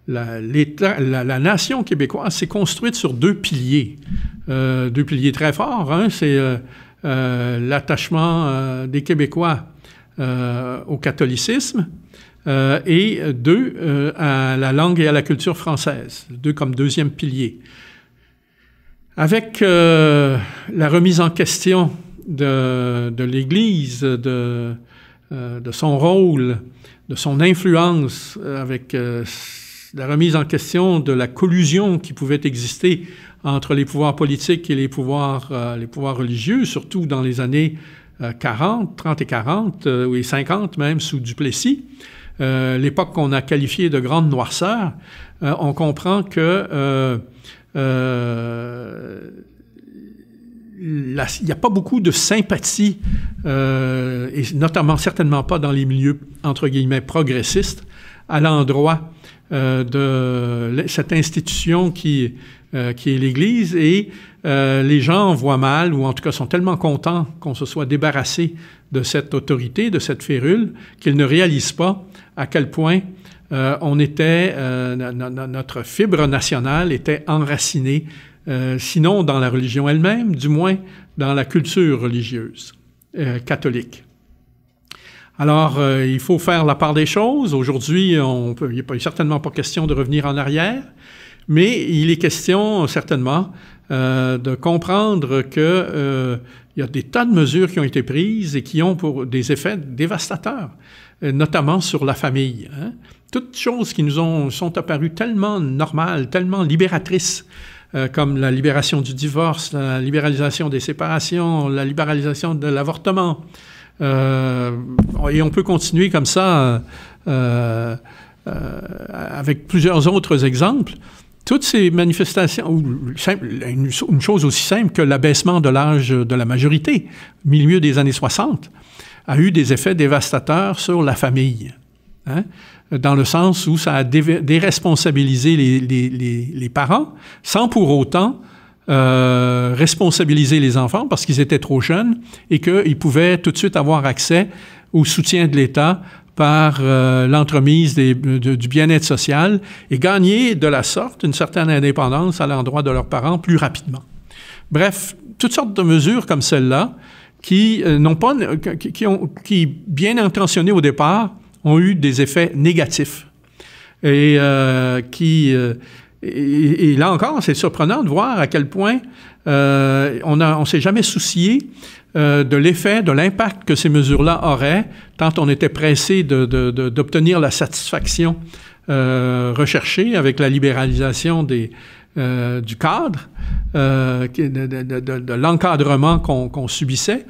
la nation québécoise s'est construite sur deux piliers très forts. Un, c'est l'attachement des Québécois au catholicisme, et deux, à la langue et à la culture française, deux comme deuxième pilier. Avec la remise en question de l'Église, de son rôle, de son influence, avec la remise en question de la collusion qui pouvait exister entre les pouvoirs politiques et les pouvoirs religieux, surtout dans les années 30 et 40, ou 50 même, sous Duplessis, l'époque qu'on a qualifiée de grande noirceur, on comprend que il n'y a pas beaucoup de sympathie, et notamment certainement pas dans les milieux, entre guillemets, progressistes, à l'endroit de cette institution qui est l'Église, et les gens voient mal, ou en tout cas sont tellement contents qu'on se soit débarrassé de cette autorité, de cette férule, qu'ils ne réalisent pas à quel point notre fibre nationale était enracinée, sinon dans la religion elle-même, du moins dans la culture religieuse catholique. Alors, il faut faire la part des choses. Aujourd'hui, il n'est certainement pas question de revenir en arrière, mais il est question certainement de comprendre que il y a des tas de mesures qui ont été prises et qui ont pour des effets dévastateurs, notamment sur la famille. Hein? Toutes choses qui nous sont apparues tellement normales, tellement libératrices, comme la libération du divorce, la libéralisation des séparations, la libéralisation de l'avortement. Et on peut continuer comme ça avec plusieurs autres exemples. Toutes ces manifestations, une chose aussi simple que l'abaissement de l'âge de la majorité, milieu des années 60, a eu des effets dévastateurs sur la famille, hein? Dans le sens où ça a déresponsabilisé les parents, sans pour autant responsabiliser les enfants parce qu'ils étaient trop jeunes et qu'ils pouvaient tout de suite avoir accès au soutien de l'État par l'entremise du bien-être social et gagner de la sorte une certaine indépendance à l'endroit de leurs parents plus rapidement. Bref, toutes sortes de mesures comme celle-là qui bien intentionnées au départ, ont eu des effets négatifs. Et là encore, c'est surprenant de voir à quel point on s'est jamais soucié de l'effet, de l'impact que ces mesures-là auraient, tant on était pressé d'obtenir la satisfaction recherchée avec la libéralisation du cadre, de l'encadrement qu'on subissait,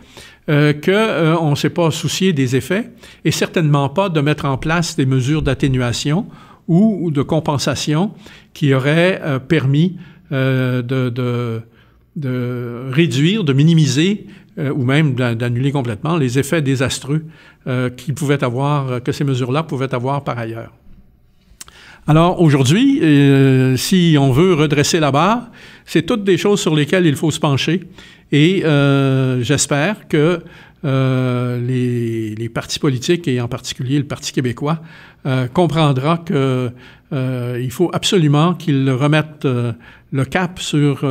qu'on ne s'est pas soucié des effets et certainement pas de mettre en place des mesures d'atténuation ou de compensation qui auraient permis de réduire, de minimiser ou même d'annuler complètement les effets désastreux que ces mesures-là pouvaient avoir par ailleurs. Alors aujourd'hui, si on veut redresser la barre, c'est toutes des choses sur lesquelles il faut se pencher et j'espère que les partis politiques et en particulier le Parti québécois comprendra que il faut absolument qu'ils remettent le cap sur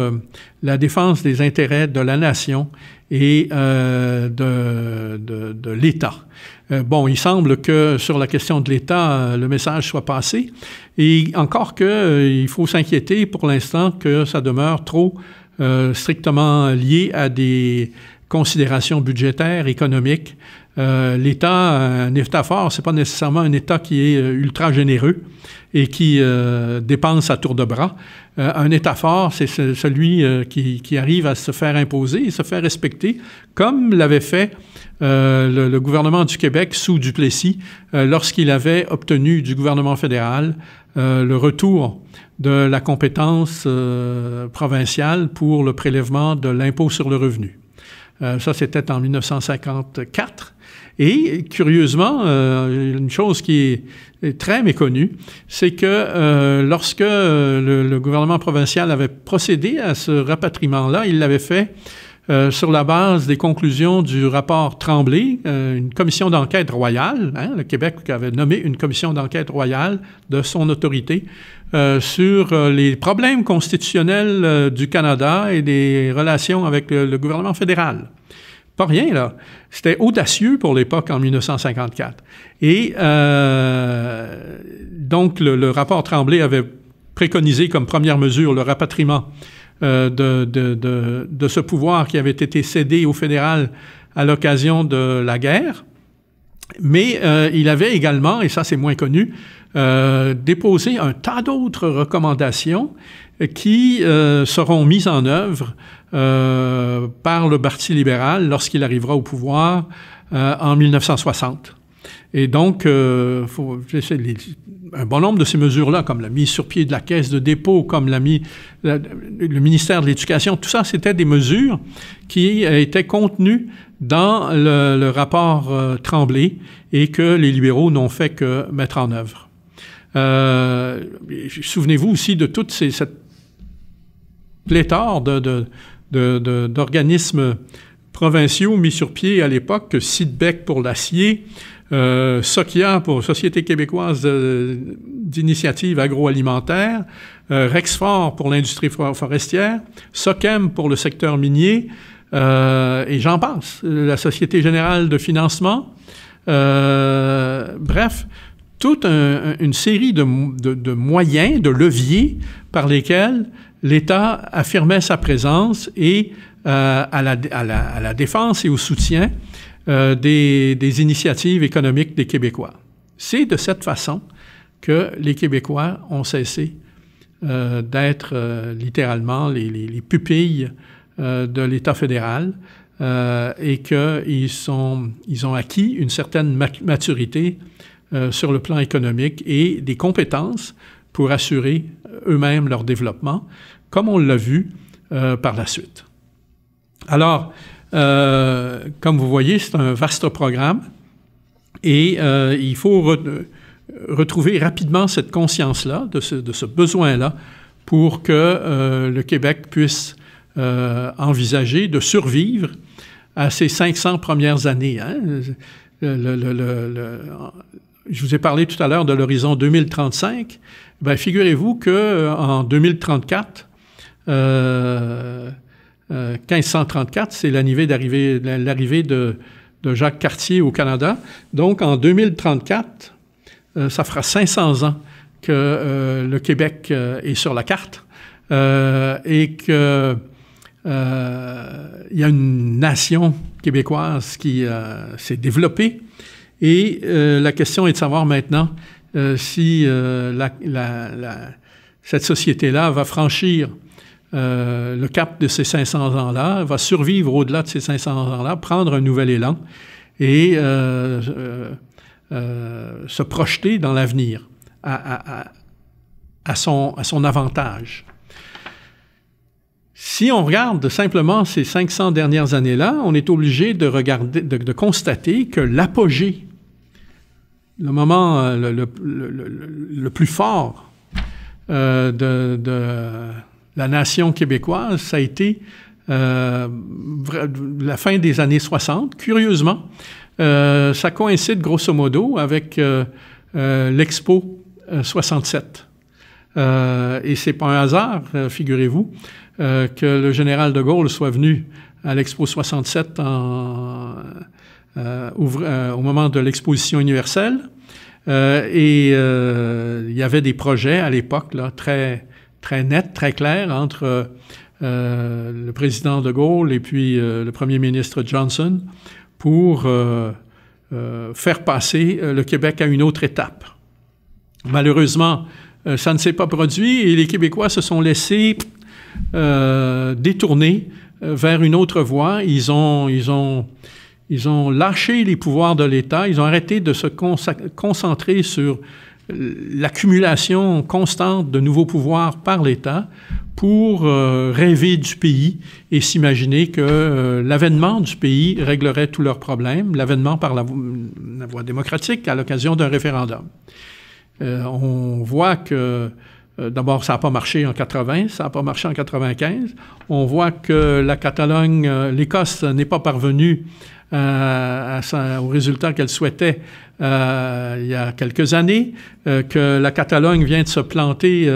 la défense des intérêts de la nation et de l'État. Bon, il semble que sur la question de l'État, le message soit passé, et encore il faut s'inquiéter pour l'instant que ça demeure trop strictement lié à des considérations budgétaires, économiques. L'État, un État fort, c'est pas nécessairement un État qui est ultra généreux et qui dépense à tour de bras. Un État fort, c'est celui qui arrive à se faire imposer et se faire respecter, comme l'avait fait le gouvernement du Québec sous Duplessis lorsqu'il avait obtenu du gouvernement fédéral le retour de la compétence provinciale pour le prélèvement de l'impôt sur le revenu. Ça, c'était en 1954. Et curieusement, une chose qui est très méconnue, c'est que lorsque le gouvernement provincial avait procédé à ce rapatriement-là, il l'avait fait sur la base des conclusions du rapport Tremblay, une commission d'enquête royale. Le Québec avait nommé une commission d'enquête royale de son autorité sur les problèmes constitutionnels du Canada et des relations avec le gouvernement fédéral. Pas rien, là. C'était audacieux pour l'époque en 1954. Et donc, le rapport Tremblay avait préconisé comme première mesure le rapatriement de ce pouvoir qui avait été cédé au fédéral à l'occasion de la guerre. Mais il avait également, et ça c'est moins connu, déposé un tas d'autres recommandations qui seront mises en œuvre par le Parti libéral lorsqu'il arrivera au pouvoir en 1960. Et donc, un bon nombre de ces mesures-là, comme la mise sur pied de la caisse de dépôt, comme le ministère de l'Éducation, tout ça, c'était des mesures qui étaient contenues dans le rapport Tremblay et que les libéraux n'ont fait que mettre en œuvre. Souvenez-vous aussi de toute cette pléthore d'organismes provinciaux mis sur pied à l'époque, Sidbec pour l'acier, Socia pour Société québécoise d'initiative agroalimentaire, Rexfort pour l'industrie forestière, Sochem pour le secteur minier, et j'en passe, la Société générale de financement. Bref, toute une série de moyens, de leviers par lesquels l'État affirmait sa présence et à la défense et au soutien des initiatives économiques des Québécois. C'est de cette façon que les Québécois ont cessé d'être littéralement les pupilles de l'État fédéral et qu'ils ont acquis une certaine maturité sur le plan économique et des compétences pour assurer eux-mêmes leur développement, comme on l'a vu par la suite. Alors, comme vous voyez, c'est un vaste programme et il faut retrouver rapidement cette conscience-là, de ce besoin-là, pour que le Québec puisse envisager de survivre à ces 500 premières années. Hein. Je vous ai parlé tout à l'heure de l'horizon 2035. Bien, figurez-vous qu'en 2034, 1534, c'est l'arrivée de Jacques Cartier au Canada. Donc, en 2034, ça fera 500 ans que le Québec est sur la carte et que il y a une nation québécoise qui s'est développée. Et la question est de savoir maintenant si cette société-là va franchir le cap de ces 500 ans-là, va survivre au-delà de ces 500 ans-là, prendre un nouvel élan et se projeter dans l'avenir à son avantage. Si on regarde simplement ces 500 dernières années-là, on est obligé de constater que l'apogée, le moment le plus fort de la nation québécoise, ça a été la fin des années 60. Curieusement, ça coïncide grosso modo avec l'Expo 67. Et c'est pas un hasard, figurez-vous, que le général de Gaulle soit venu à l'Expo 67 au moment de l'exposition universelle. Et il y avait des projets à l'époque là, très nets, très clairs entre le président de Gaulle et puis le premier ministre Johnson pour faire passer le Québec à une autre étape. Malheureusement, ça ne s'est pas produit et les Québécois se sont laissés détourner vers une autre voie. Ils ont lâché les pouvoirs de l'État. Ils ont arrêté de se concentrer sur l'accumulation constante de nouveaux pouvoirs par l'État pour rêver du pays et s'imaginer que l'avènement du pays réglerait tous leurs problèmes, l'avènement par la voie démocratique à l'occasion d'un référendum. On voit que d'abord, ça n'a pas marché en 80, ça n'a pas marché en 95. On voit que la Catalogne, l'Écosse n'est pas parvenue au résultat qu'elle souhaitait il y a quelques années, que la Catalogne vient de se planter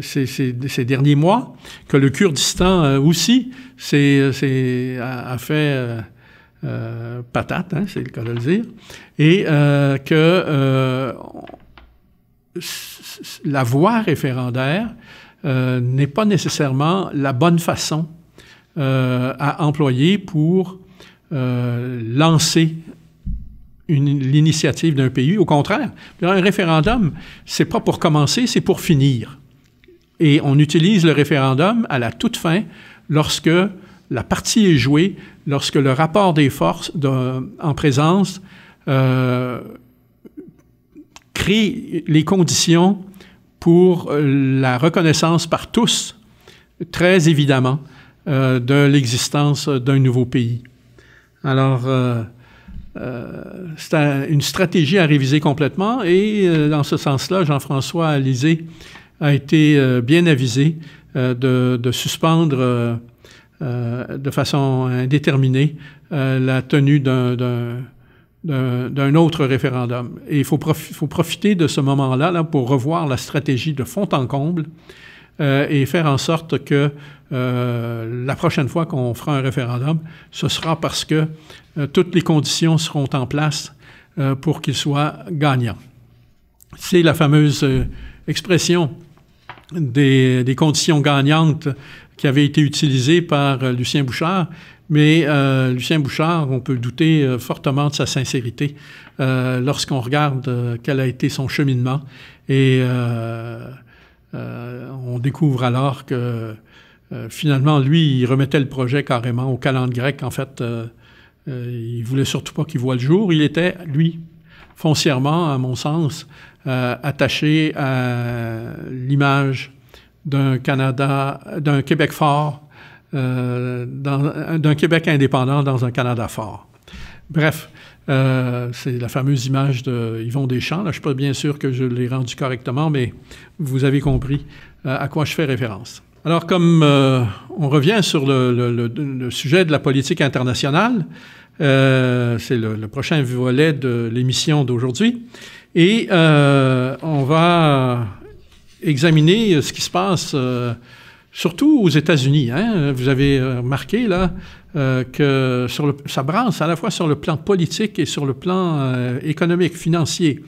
ces derniers mois, que le Kurdistan aussi a fait patate, hein, c'est le cas de le dire, et que la voie référendaire n'est pas nécessairement la bonne façon à employer pour lancer l'initiative d'un pays. Au contraire, un référendum, c'est pas pour commencer, c'est pour finir. Et on utilise le référendum à la toute fin, lorsque la partie est jouée, lorsque le rapport des forces en présence crée les conditions pour la reconnaissance par tous, très évidemment, de l'existence d'un nouveau pays. Alors, c'est une stratégie à réviser complètement et dans ce sens-là, Jean-François Lisée a été bien avisé de suspendre de façon indéterminée la tenue d'un autre référendum. Et il faut profiter de ce moment-là pour revoir la stratégie de fond en comble et faire en sorte que la prochaine fois qu'on fera un référendum, ce sera parce que toutes les conditions seront en place pour qu'il soit gagnant. C'est la fameuse expression des conditions gagnantes qui avait été utilisée par Lucien Bouchard, mais Lucien Bouchard, on peut douter fortement de sa sincérité lorsqu'on regarde quel a été son cheminement et on découvre alors que finalement, lui, il remettait le projet carrément aux calendes grecques. En fait, il voulait surtout pas qu'il voie le jour. Il était, lui, foncièrement, à mon sens, attaché à l'image d'un Canada, d'un Québec fort, d'un Québec indépendant dans un Canada fort. Bref, c'est la fameuse image de Yvon Deschamps. Là, je ne suis pas bien sûr que je l'ai rendu correctement, mais vous avez compris à quoi je fais référence. Alors, comme on revient sur le sujet de la politique internationale, c'est le prochain volet de l'émission d'aujourd'hui, et on va examiner ce qui se passe surtout aux États-Unis. Hein. Vous avez remarqué là que ça brasse à la fois sur le plan politique et sur le plan économique, financier.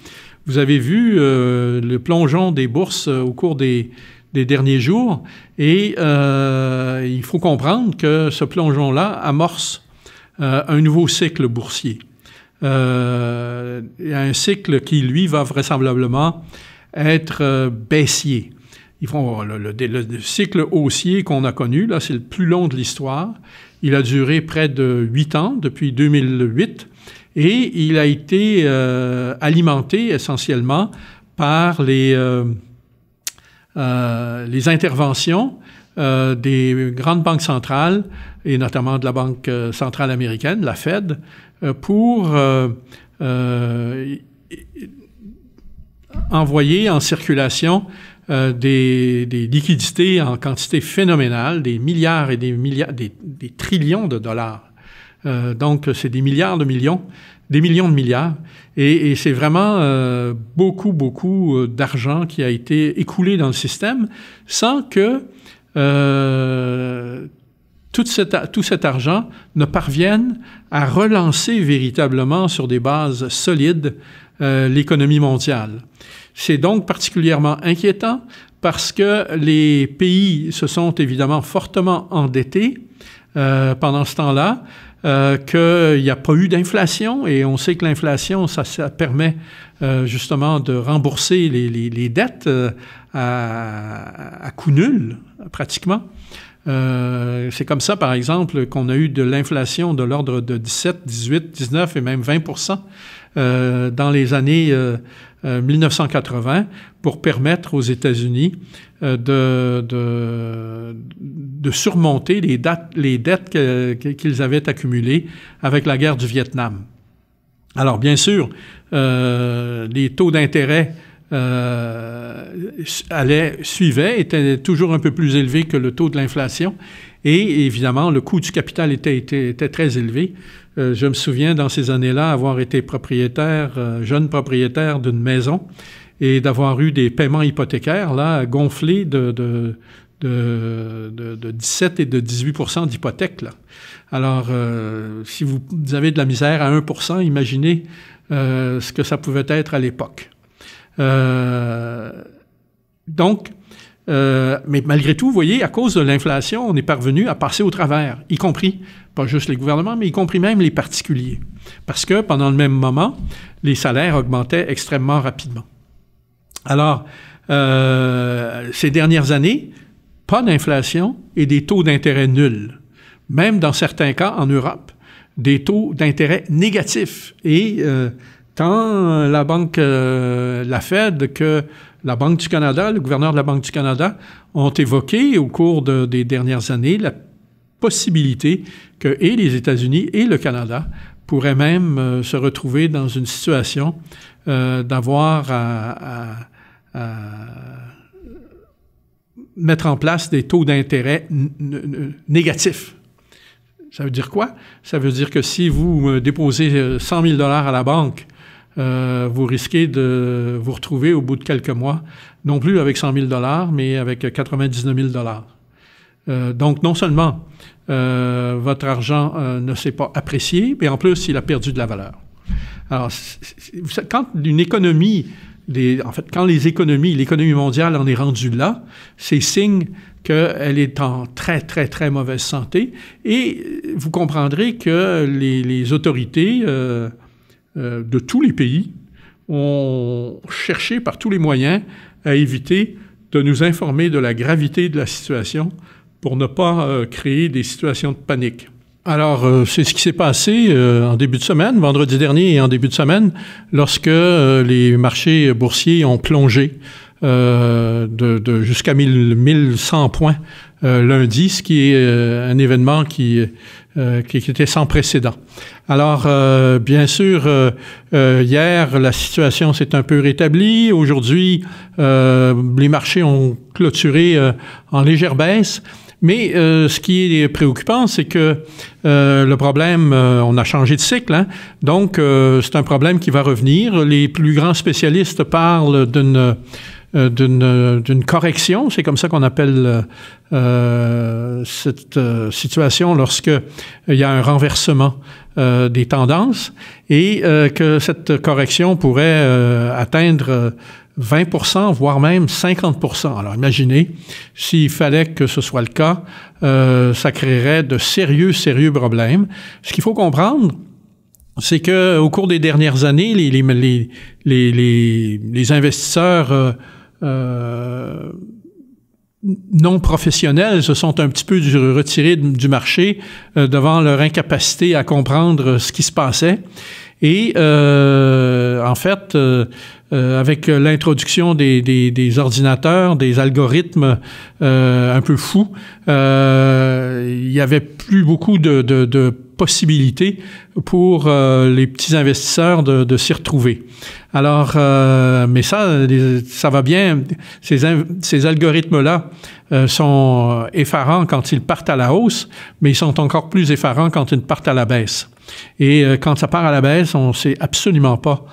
Vous avez vu le plongeon des bourses au cours des derniers jours, et il faut comprendre que ce plongeon-là amorce un nouveau cycle boursier. Un cycle qui, lui, va vraisemblablement être baissier. Le cycle haussier qu'on a connu, là, c'est le plus long de l'histoire. Il a duré près de 8 ans, depuis 2008, et il a été alimenté essentiellement par les interventions des grandes banques centrales, et notamment de la Banque centrale américaine, la Fed, pour envoyer en circulation des liquidités en quantité phénoménale, des milliards et des milliards, des trillions de dollars. Donc, c'est des milliards de millions, des millions de milliards. Et c'est vraiment beaucoup d'argent qui a été écoulé dans le système sans que tout cet argent ne parvienne à relancer véritablement sur des bases solides l'économie mondiale. C'est donc particulièrement inquiétant parce que les pays se sont évidemment fortement endettés pendant ce temps-là, qu'il n'y a pas eu d'inflation, et on sait que l'inflation, ça permet justement de rembourser les dettes à coût nul, pratiquement. C'est comme ça, par exemple, qu'on a eu de l'inflation de l'ordre de 17, 18, 19 et même 20% dans les années 1980 pour permettre aux États-Unis de surmonter les dettes qu'ils avaient accumulées avec la guerre du Vietnam. Alors, bien sûr, les taux d'intérêt suivait, était toujours un peu plus élevé que le taux de l'inflation. Et évidemment, le coût du capital était très élevé. Je me souviens dans ces années-là avoir été jeune propriétaire d'une maison et d'avoir eu des paiements hypothécaires là gonflés de 17 et de 18% d'hypothèque. Là. Alors, si vous avez de la misère à 1%, imaginez ce que ça pouvait être à l'époque. Mais malgré tout, vous voyez, à cause de l'inflation, on est parvenu à passer au travers, y compris, pas juste les gouvernements, mais y compris même les particuliers. Parce que pendant le même moment, les salaires augmentaient extrêmement rapidement. Alors, ces dernières années, pas d'inflation et des taux d'intérêt nuls. Même dans certains cas, en Europe, des taux d'intérêt négatifs. Et tant la Fed que la Banque du Canada, le gouverneur de la Banque du Canada, ont évoqué au cours des dernières années la possibilité que et les États-Unis et le Canada pourraient même se retrouver dans une situation d'avoir à mettre en place des taux d'intérêt négatifs. Ça veut dire quoi? Ça veut dire que si vous déposez 100 000 $ à la banque, vous risquez de vous retrouver au bout de quelques mois, non plus avec 100 000 $, mais avec 99 000 $. Donc, non seulement votre argent ne s'est pas apprécié, mais en plus, il a perdu de la valeur. Alors, quand une économie, quand l'économie mondiale en est rendue là, c'est signe qu'elle est en très, très, très mauvaise santé. Et vous comprendrez que les autorités de tous les pays ont cherché par tous les moyens à éviter de nous informer de la gravité de la situation pour ne pas créer des situations de panique. Alors, c'est ce qui s'est passé en début de semaine, vendredi dernier et en début de semaine, lorsque les marchés boursiers ont plongé jusqu'à 1100 points lundi, ce qui est un événement qui était sans précédent. Alors, bien sûr, hier, la situation s'est un peu rétablie. Aujourd'hui, les marchés ont clôturé en légère baisse. Mais ce qui est préoccupant, c'est que le problème, on a changé de cycle, hein? Donc c'est un problème qui va revenir. Les plus grands spécialistes parlent d'une correction, c'est comme ça qu'on appelle cette situation lorsque il y a un renversement des tendances et que cette correction pourrait atteindre 20%, voire même 50%. Alors, imaginez, s'il fallait que ce soit le cas, ça créerait de sérieux problèmes. Ce qu'il faut comprendre, c'est que au cours des dernières années, les investisseurs non professionnels se sont un petit peu retirés du marché devant leur incapacité à comprendre ce qui se passait. Et en fait, avec l'introduction des ordinateurs, des algorithmes un peu fous, il y avait plus beaucoup de possibilités pour les petits investisseurs de s'y retrouver. Alors, mais ça va bien. Ces algorithmes-là sont effarants quand ils partent à la hausse, mais ils sont encore plus effarants quand ils partent à la baisse. Et quand ça part à la baisse, on ne sait absolument pas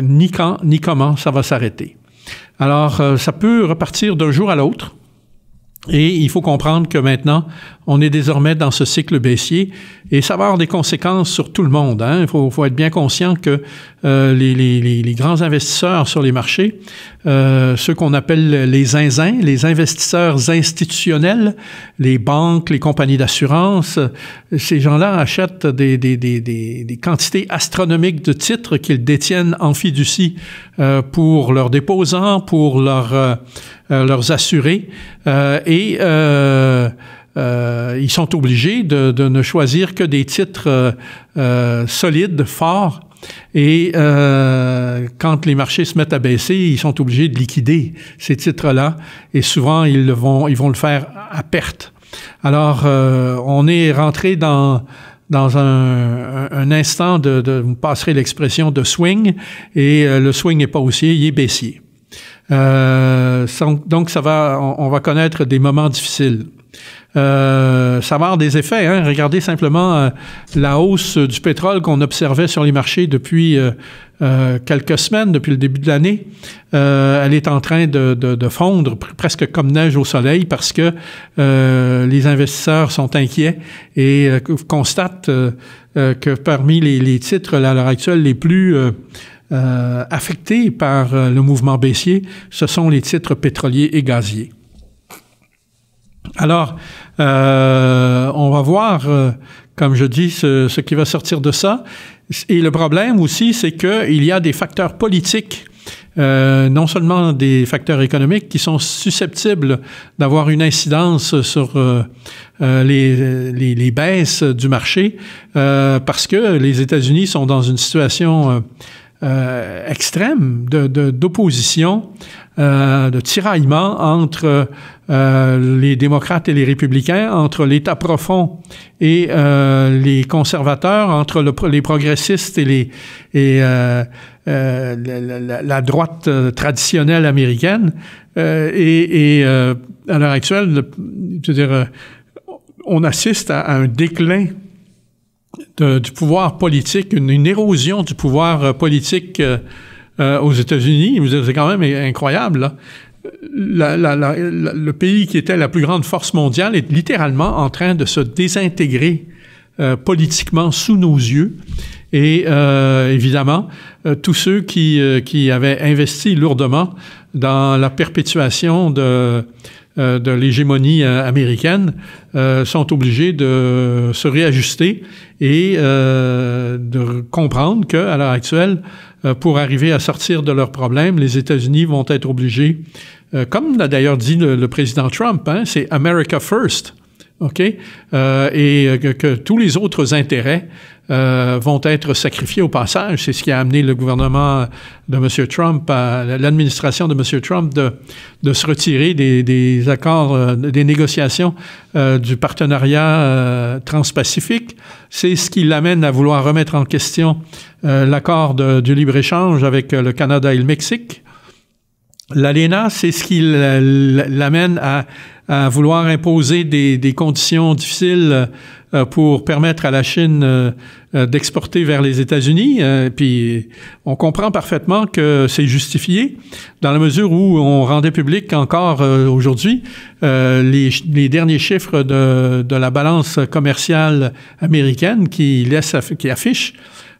ni quand ni comment ça va s'arrêter. Alors, ça peut repartir d'un jour à l'autre. Et il faut comprendre que maintenant, on est désormais dans ce cycle baissier et ça va avoir des conséquences sur tout le monde. Hein. Il faut être bien conscient que les grands investisseurs sur les marchés, ceux qu'on appelle les zinzins, les investisseurs institutionnels, les banques, les compagnies d'assurance, ces gens-là achètent des quantités astronomiques de titres qu'ils détiennent en fiducie pour leurs déposants, pour leurs assurés ils sont obligés de ne choisir que des titres solides, forts. Et quand les marchés se mettent à baisser, ils sont obligés de liquider ces titres-là. Et souvent, ils vont le faire à perte. Alors, on est rentré dans un instant vous me passerez l'expression de swing. Et le swing n'est pas haussier, il est baissier. Donc, on va connaître des moments difficiles. Ça va avoir des effets. Hein? Regardez simplement la hausse du pétrole qu'on observait sur les marchés depuis quelques semaines, depuis le début de l'année. Elle est en train de fondre presque comme neige au soleil parce que les investisseurs sont inquiets et constatent que parmi les titres à l'heure actuelle les plus affectés par le mouvement baissier, ce sont les titres pétroliers et gaziers. Alors, on va voir, comme je dis, ce qui va sortir de ça. Et le problème aussi, c'est qu'il y a des facteurs politiques, non seulement des facteurs économiques, qui sont susceptibles d'avoir une incidence sur les baisses du marché, parce que les États-Unis sont dans une situation extrême d'opposition, de tiraillement entre les démocrates et les républicains, entre l'État profond et les conservateurs, entre les progressistes et la droite traditionnelle américaine. À l'heure actuelle, je veux dire, on assiste à un déclin du pouvoir politique, une érosion du pouvoir politique aux États-Unis. C'est quand même incroyable, là. Le pays qui était la plus grande force mondiale est littéralement en train de se désintégrer politiquement sous nos yeux. Et évidemment, tous ceux qui avaient investi lourdement dans la perpétuation de l'hégémonie américaine sont obligés de se réajuster et de comprendre qu'à l'heure actuelle, pour arriver à sortir de leurs problèmes, les États-Unis vont être obligés, comme l'a d'ailleurs dit le président Trump, hein, c'est « America first ». OK? Et que tous les autres intérêts vont être sacrifiés au passage. C'est ce qui a amené le gouvernement de M. Trump, l'administration de M. Trump, de se retirer des accords, des négociations du partenariat transpacifique. C'est ce qui l'amène à vouloir remettre en question l'accord du libre-échange avec le Canada et le Mexique. L'ALENA, c'est ce qui l'amène à vouloir imposer des conditions difficiles pour permettre à la Chine d'exporter vers les États-Unis. Puis on comprend parfaitement que c'est justifié dans la mesure où on rendait public encore aujourd'hui les derniers chiffres de la balance commerciale américaine qui affiche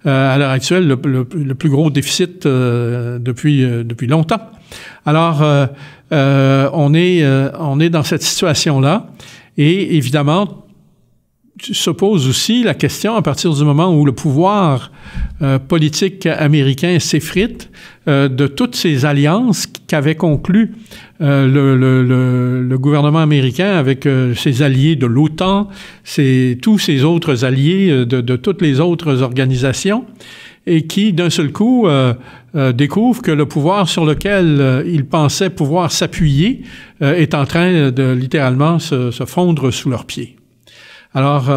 à l'heure actuelle le plus gros déficit depuis longtemps. Alors, on est dans cette situation-là et évidemment, se pose aussi la question à partir du moment où le pouvoir politique américain s'effrite de toutes ces alliances qu'avait conclues le gouvernement américain avec ses alliés de l'OTAN, tous ces autres alliés de toutes les autres organisations et qui, d'un seul coup, découvrent que le pouvoir sur lequel ils pensaient pouvoir s'appuyer est en train de littéralement se fondre sous leurs pieds. Alors,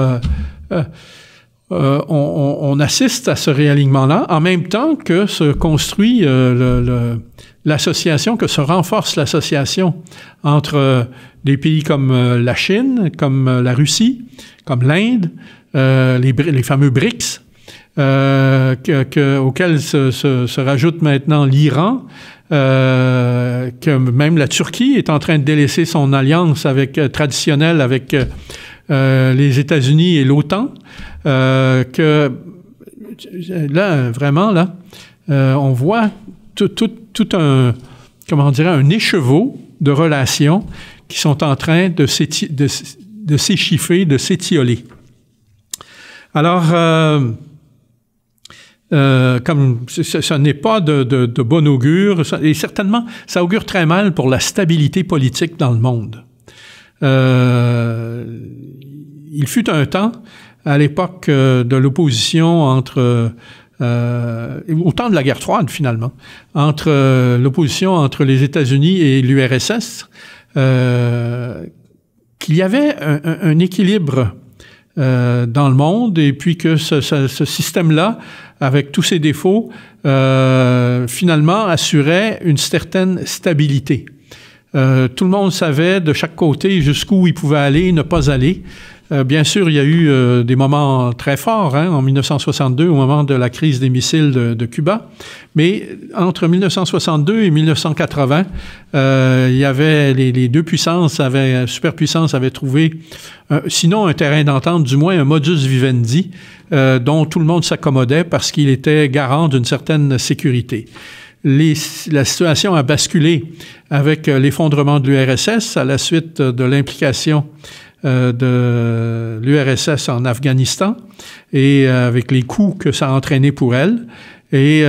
on assiste à ce réalignement-là en même temps que se construit l'association, que se renforce l'association entre des pays comme la Chine, comme la Russie, comme l'Inde, les fameux BRICS, auxquels se rajoute maintenant l'Iran, que même la Turquie est en train de délaisser son alliance traditionnelle avec les États-Unis et l'OTAN, que là, vraiment, là, on voit tout un écheveau de relations qui sont en train de s'échiffer, de s'étioler. Alors, comme ce n'est pas de bon augure, et certainement, ça augure très mal pour la stabilité politique dans le monde. Il fut un temps, à l'époque de l'opposition entre au temps de la guerre froide finalement, entre l'opposition entre les États-Unis et l'URSS, qu'il y avait un équilibre dans le monde, et puis que ce système-là, avec tous ses défauts, finalement assurait une certaine stabilité. Tout le monde savait de chaque côté jusqu'où il pouvait aller, ne pas aller. Bien sûr, il y a eu des moments très forts, en 1962, au moment de la crise des missiles de Cuba. Mais entre 1962 et 1980, il y avait les deux puissances, superpuissances avaient trouvé, sinon un terrain d'entente, du moins un modus vivendi, dont tout le monde s'accommodait parce qu'il était garant d'une certaine sécurité. La situation a basculé avec l'effondrement de l'URSS à la suite de l'implication de l'URSS en Afghanistan et avec les coûts que ça a entraîné pour elle. Et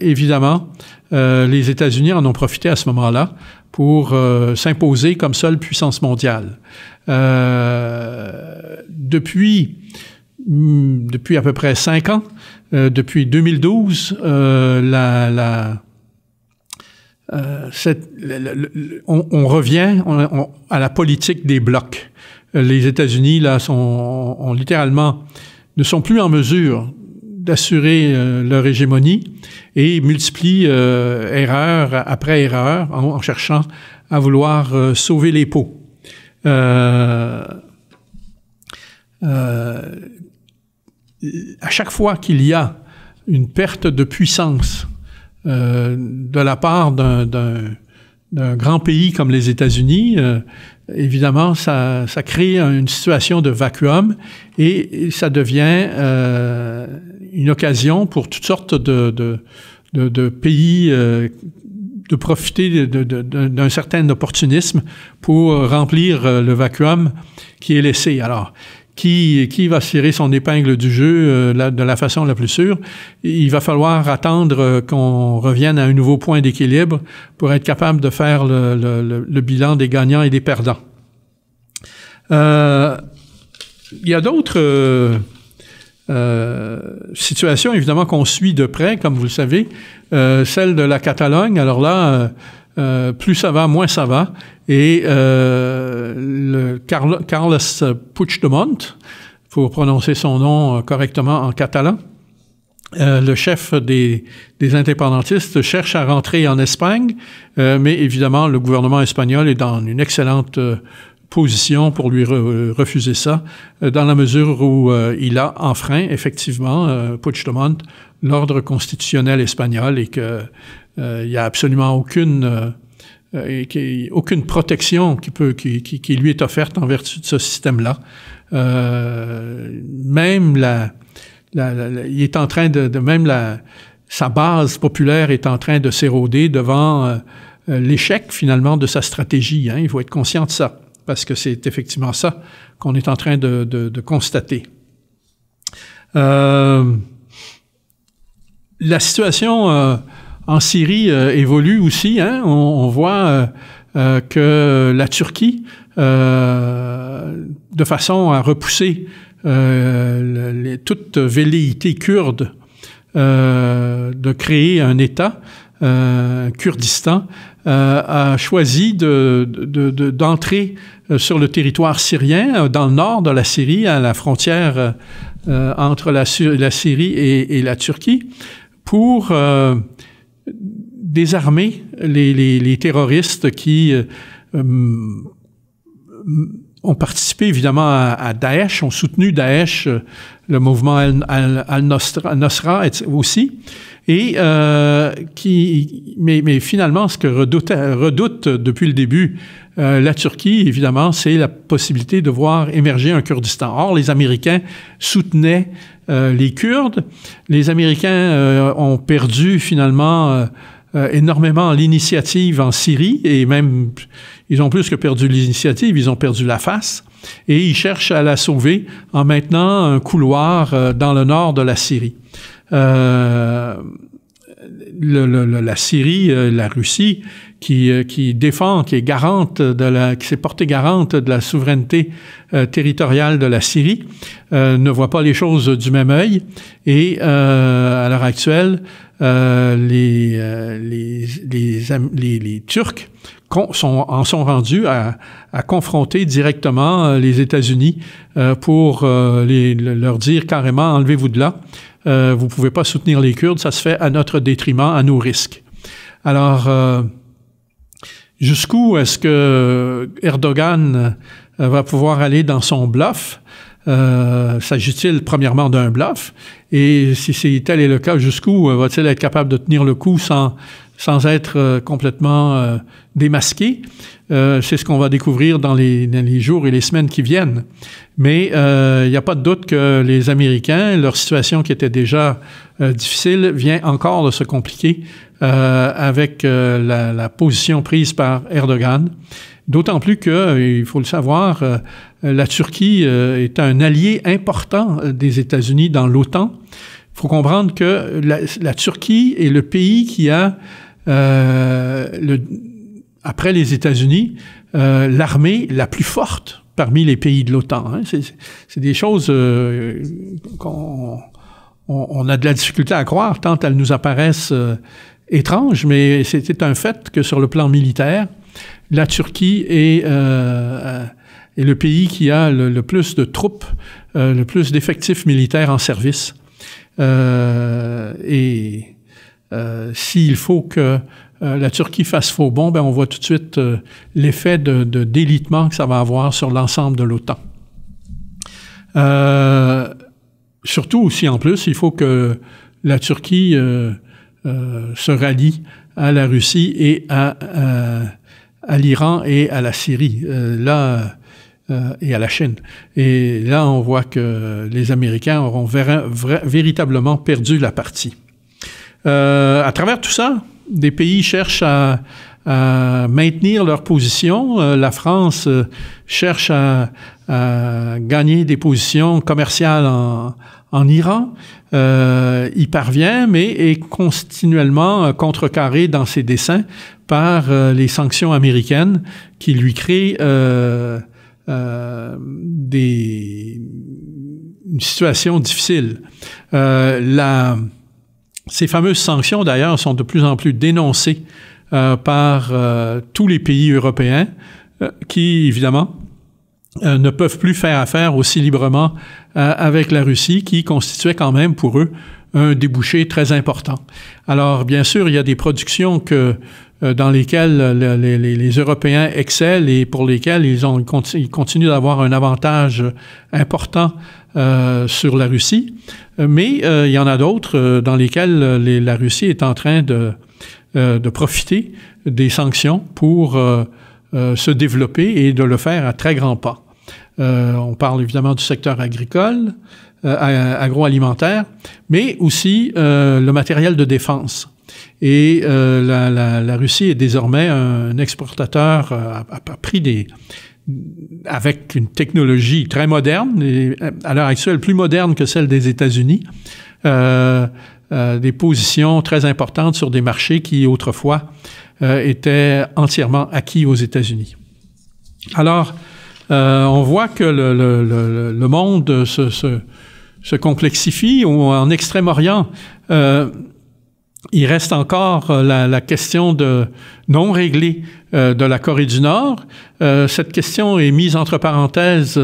évidemment, les États-Unis en ont profité à ce moment-là pour s'imposer comme seule puissance mondiale. Depuis à peu près 5 ans, depuis 2012, on revient à la politique des blocs. Les États-Unis, là, ne sont plus en mesure d'assurer leur hégémonie et multiplient erreur après erreur en cherchant à vouloir sauver les pots. À chaque fois qu'il y a une perte de puissance de la part d'un grand pays comme les États-Unis, évidemment, ça crée une situation de vacuum et ça devient une occasion pour toutes sortes de pays de profiter d'un certain opportunisme pour remplir le vacuum qui est laissé. Alors, qui va tirer son épingle du jeu de la façon la plus sûre? Il va falloir attendre qu'on revienne à un nouveau point d'équilibre pour être capable de faire le bilan des gagnants et des perdants. Il y a d'autres situations, évidemment, qu'on suit de près, comme vous le savez. Celle de la Catalogne, alors là, plus ça va, moins ça va. Et Carles Puigdemont, il faut prononcer son nom correctement en catalan, le chef des indépendantistes cherche à rentrer en Espagne, mais évidemment, le gouvernement espagnol est dans une excellente position pour lui refuser ça, dans la mesure où il a enfreint, effectivement, Puigdemont, l'ordre constitutionnel espagnol et qu'il n'y a absolument aucune protection qui lui est offerte en vertu de ce système-là. Même il est en train sa base populaire est en train de s'éroder devant l'échec finalement de sa stratégie. Il faut être conscient de ça, parce que c'est effectivement ça qu'on est en train de constater. La situation en Syrie évolue aussi. On voit que la Turquie, de façon à repousser toute velléité kurde de créer un État, Kurdistan, a choisi d'entrer sur le territoire syrien, dans le nord de la Syrie, à la frontière entre la Syrie et la Turquie, pour désarmer les terroristes qui ont participé évidemment à Daesh, ont soutenu Daesh, le mouvement Al-Nosra aussi, et mais finalement, ce que redoute depuis le début la Turquie, évidemment, c'est la possibilité de voir émerger un Kurdistan. Or, les Américains soutenaient les Kurdes. Les Américains ont perdu finalement énormément l'initiative en Syrie, et même, ils ont plus que perdu l'initiative, ils ont perdu la face, et ils cherchent à la sauver en maintenant un couloir dans le nord de la Syrie. La Syrie, la Russie, qui défend, qui s'est portée garante de la souveraineté territoriale de la Syrie, ne voit pas les choses du même œil, et à l'heure actuelle, les Turcs en sont rendus à confronter directement les États-Unis pour leur dire carrément « enlevez-vous de là, vous ne pouvez pas soutenir les Kurdes, ça se fait à notre détriment, à nos risques ». Alors, jusqu'où est-ce que Erdogan va pouvoir aller dans son bluff? S'agit-il premièrement d'un bluff? Et si tel est le cas, jusqu'où va-t-il être capable de tenir le coup sans être complètement démasqué? C'est ce qu'on va découvrir dans les jours et les semaines qui viennent. Mais il n'y a pas de doute que les Américains, leur situation qui était déjà difficile, vient encore de se compliquer avec la position prise par Erdogan. D'autant plus que, il faut le savoir, la Turquie est un allié important des États-Unis dans l'OTAN. Il faut comprendre que la Turquie est le pays qui a, après les États-Unis, l'armée la plus forte parmi les pays de l'OTAN. Hein. C'est des choses qu'on a de la difficulté à croire, tant elles nous apparaissent étranges, mais c'est un fait que sur le plan militaire, la Turquie est le pays qui a le plus de troupes, le plus d'effectifs militaires en service. S'il faut que la Turquie fasse faux bond, on voit tout de suite l'effet de délitement que ça va avoir sur l'ensemble de l'OTAN. Surtout aussi, en plus, il faut que la Turquie se rallie à la Russie et à l'Iran et à la Syrie, et à la Chine. Et là, on voit que les Américains auront véritablement perdu la partie. À travers tout ça, des pays cherchent à maintenir leur position. La France cherche à gagner des positions commerciales en Iran. Y parvient, mais est continuellement contrecarré dans ses desseins par les sanctions américaines qui lui créent une situation difficile. Ces fameuses sanctions, d'ailleurs, sont de plus en plus dénoncées par tous les pays européens qui, évidemment, ne peuvent plus faire affaire aussi librement avec la Russie, qui constituait quand même pour eux un débouché très important. Alors, bien sûr, il y a des productions dans lesquelles les Européens excellent et pour lesquelles ils continuent d'avoir un avantage important sur la Russie. Mais il y en a d'autres dans lesquelles la Russie est en train de profiter des sanctions pour se développer et de le faire à très grands pas. On parle évidemment du secteur agricole, agroalimentaire, mais aussi le matériel de défense. Et la Russie est désormais un exportateur à prix avec une technologie très moderne, et à l'heure actuelle plus moderne que celle des États-Unis, des positions très importantes sur des marchés qui autrefois étaient entièrement acquis aux États-Unis. Alors, on voit que le monde se complexifie. En Extrême-Orient, il reste encore la question non réglée de la Corée du Nord. Cette question est mise entre parenthèses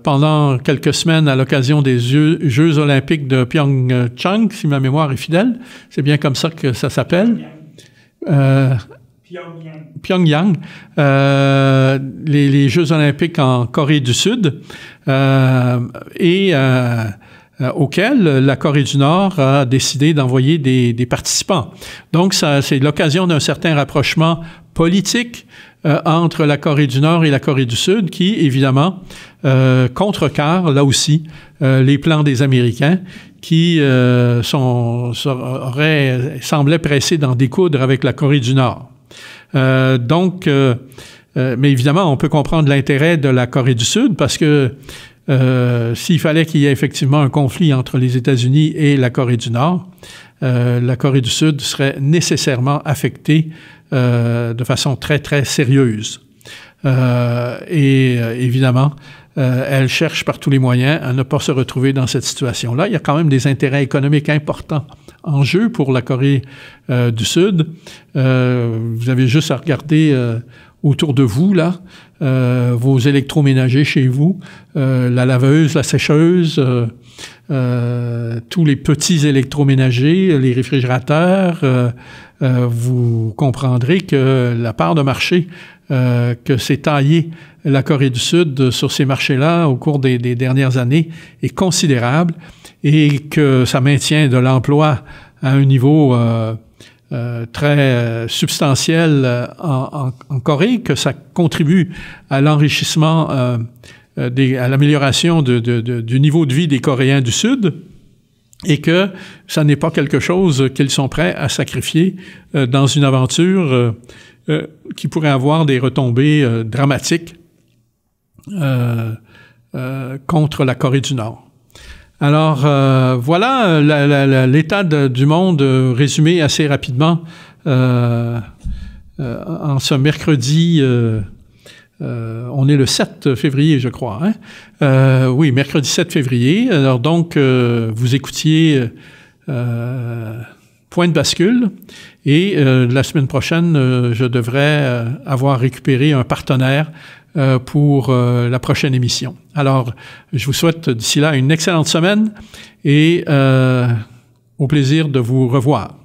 pendant quelques semaines à l'occasion des Jeux olympiques de Pyeongchang, si ma mémoire est fidèle. C'est bien comme ça que ça s'appelle. Pyongyang, les Jeux olympiques en Corée du Sud, auquel la Corée du Nord a décidé d'envoyer des participants. Donc, c'est l'occasion d'un certain rapprochement politique entre la Corée du Nord et la Corée du Sud qui, évidemment, contrecarre, là aussi, les plans des Américains qui semblaient pressés d'en découdre avec la Corée du Nord. Mais évidemment, on peut comprendre l'intérêt de la Corée du Sud parce que s'il fallait qu'il y ait effectivement un conflit entre les États-Unis et la Corée du Nord, la Corée du Sud serait nécessairement affectée de façon très, très sérieuse. Évidemment, elle cherche par tous les moyens à ne pas se retrouver dans cette situation-là. Il y a quand même des intérêts économiques importants en jeu pour la Corée du Sud. Vous avez juste à regarder autour de vous, là, vos électroménagers chez vous, la laveuse, la sécheuse, tous les petits électroménagers, les réfrigérateurs, vous comprendrez que la part de marché que s'est taillée la Corée du Sud sur ces marchés-là au cours des dernières années est considérable et que ça maintient de l'emploi à un niveau très substantiel en Corée, que ça contribue à l'enrichissement, à l'amélioration du niveau de vie des Coréens du Sud, et que ça n'est pas quelque chose qu'ils sont prêts à sacrifier dans une aventure qui pourrait avoir des retombées dramatiques contre la Corée du Nord. Alors, voilà l'état du monde résumé assez rapidement en ce mercredi. On est le 7 février, je crois. Hein? Oui, mercredi 7 février. Alors donc, vous écoutiez Point de bascule et la semaine prochaine, je devrais avoir récupéré un partenaire pour la prochaine émission. Alors, je vous souhaite d'ici là une excellente semaine et au plaisir de vous revoir.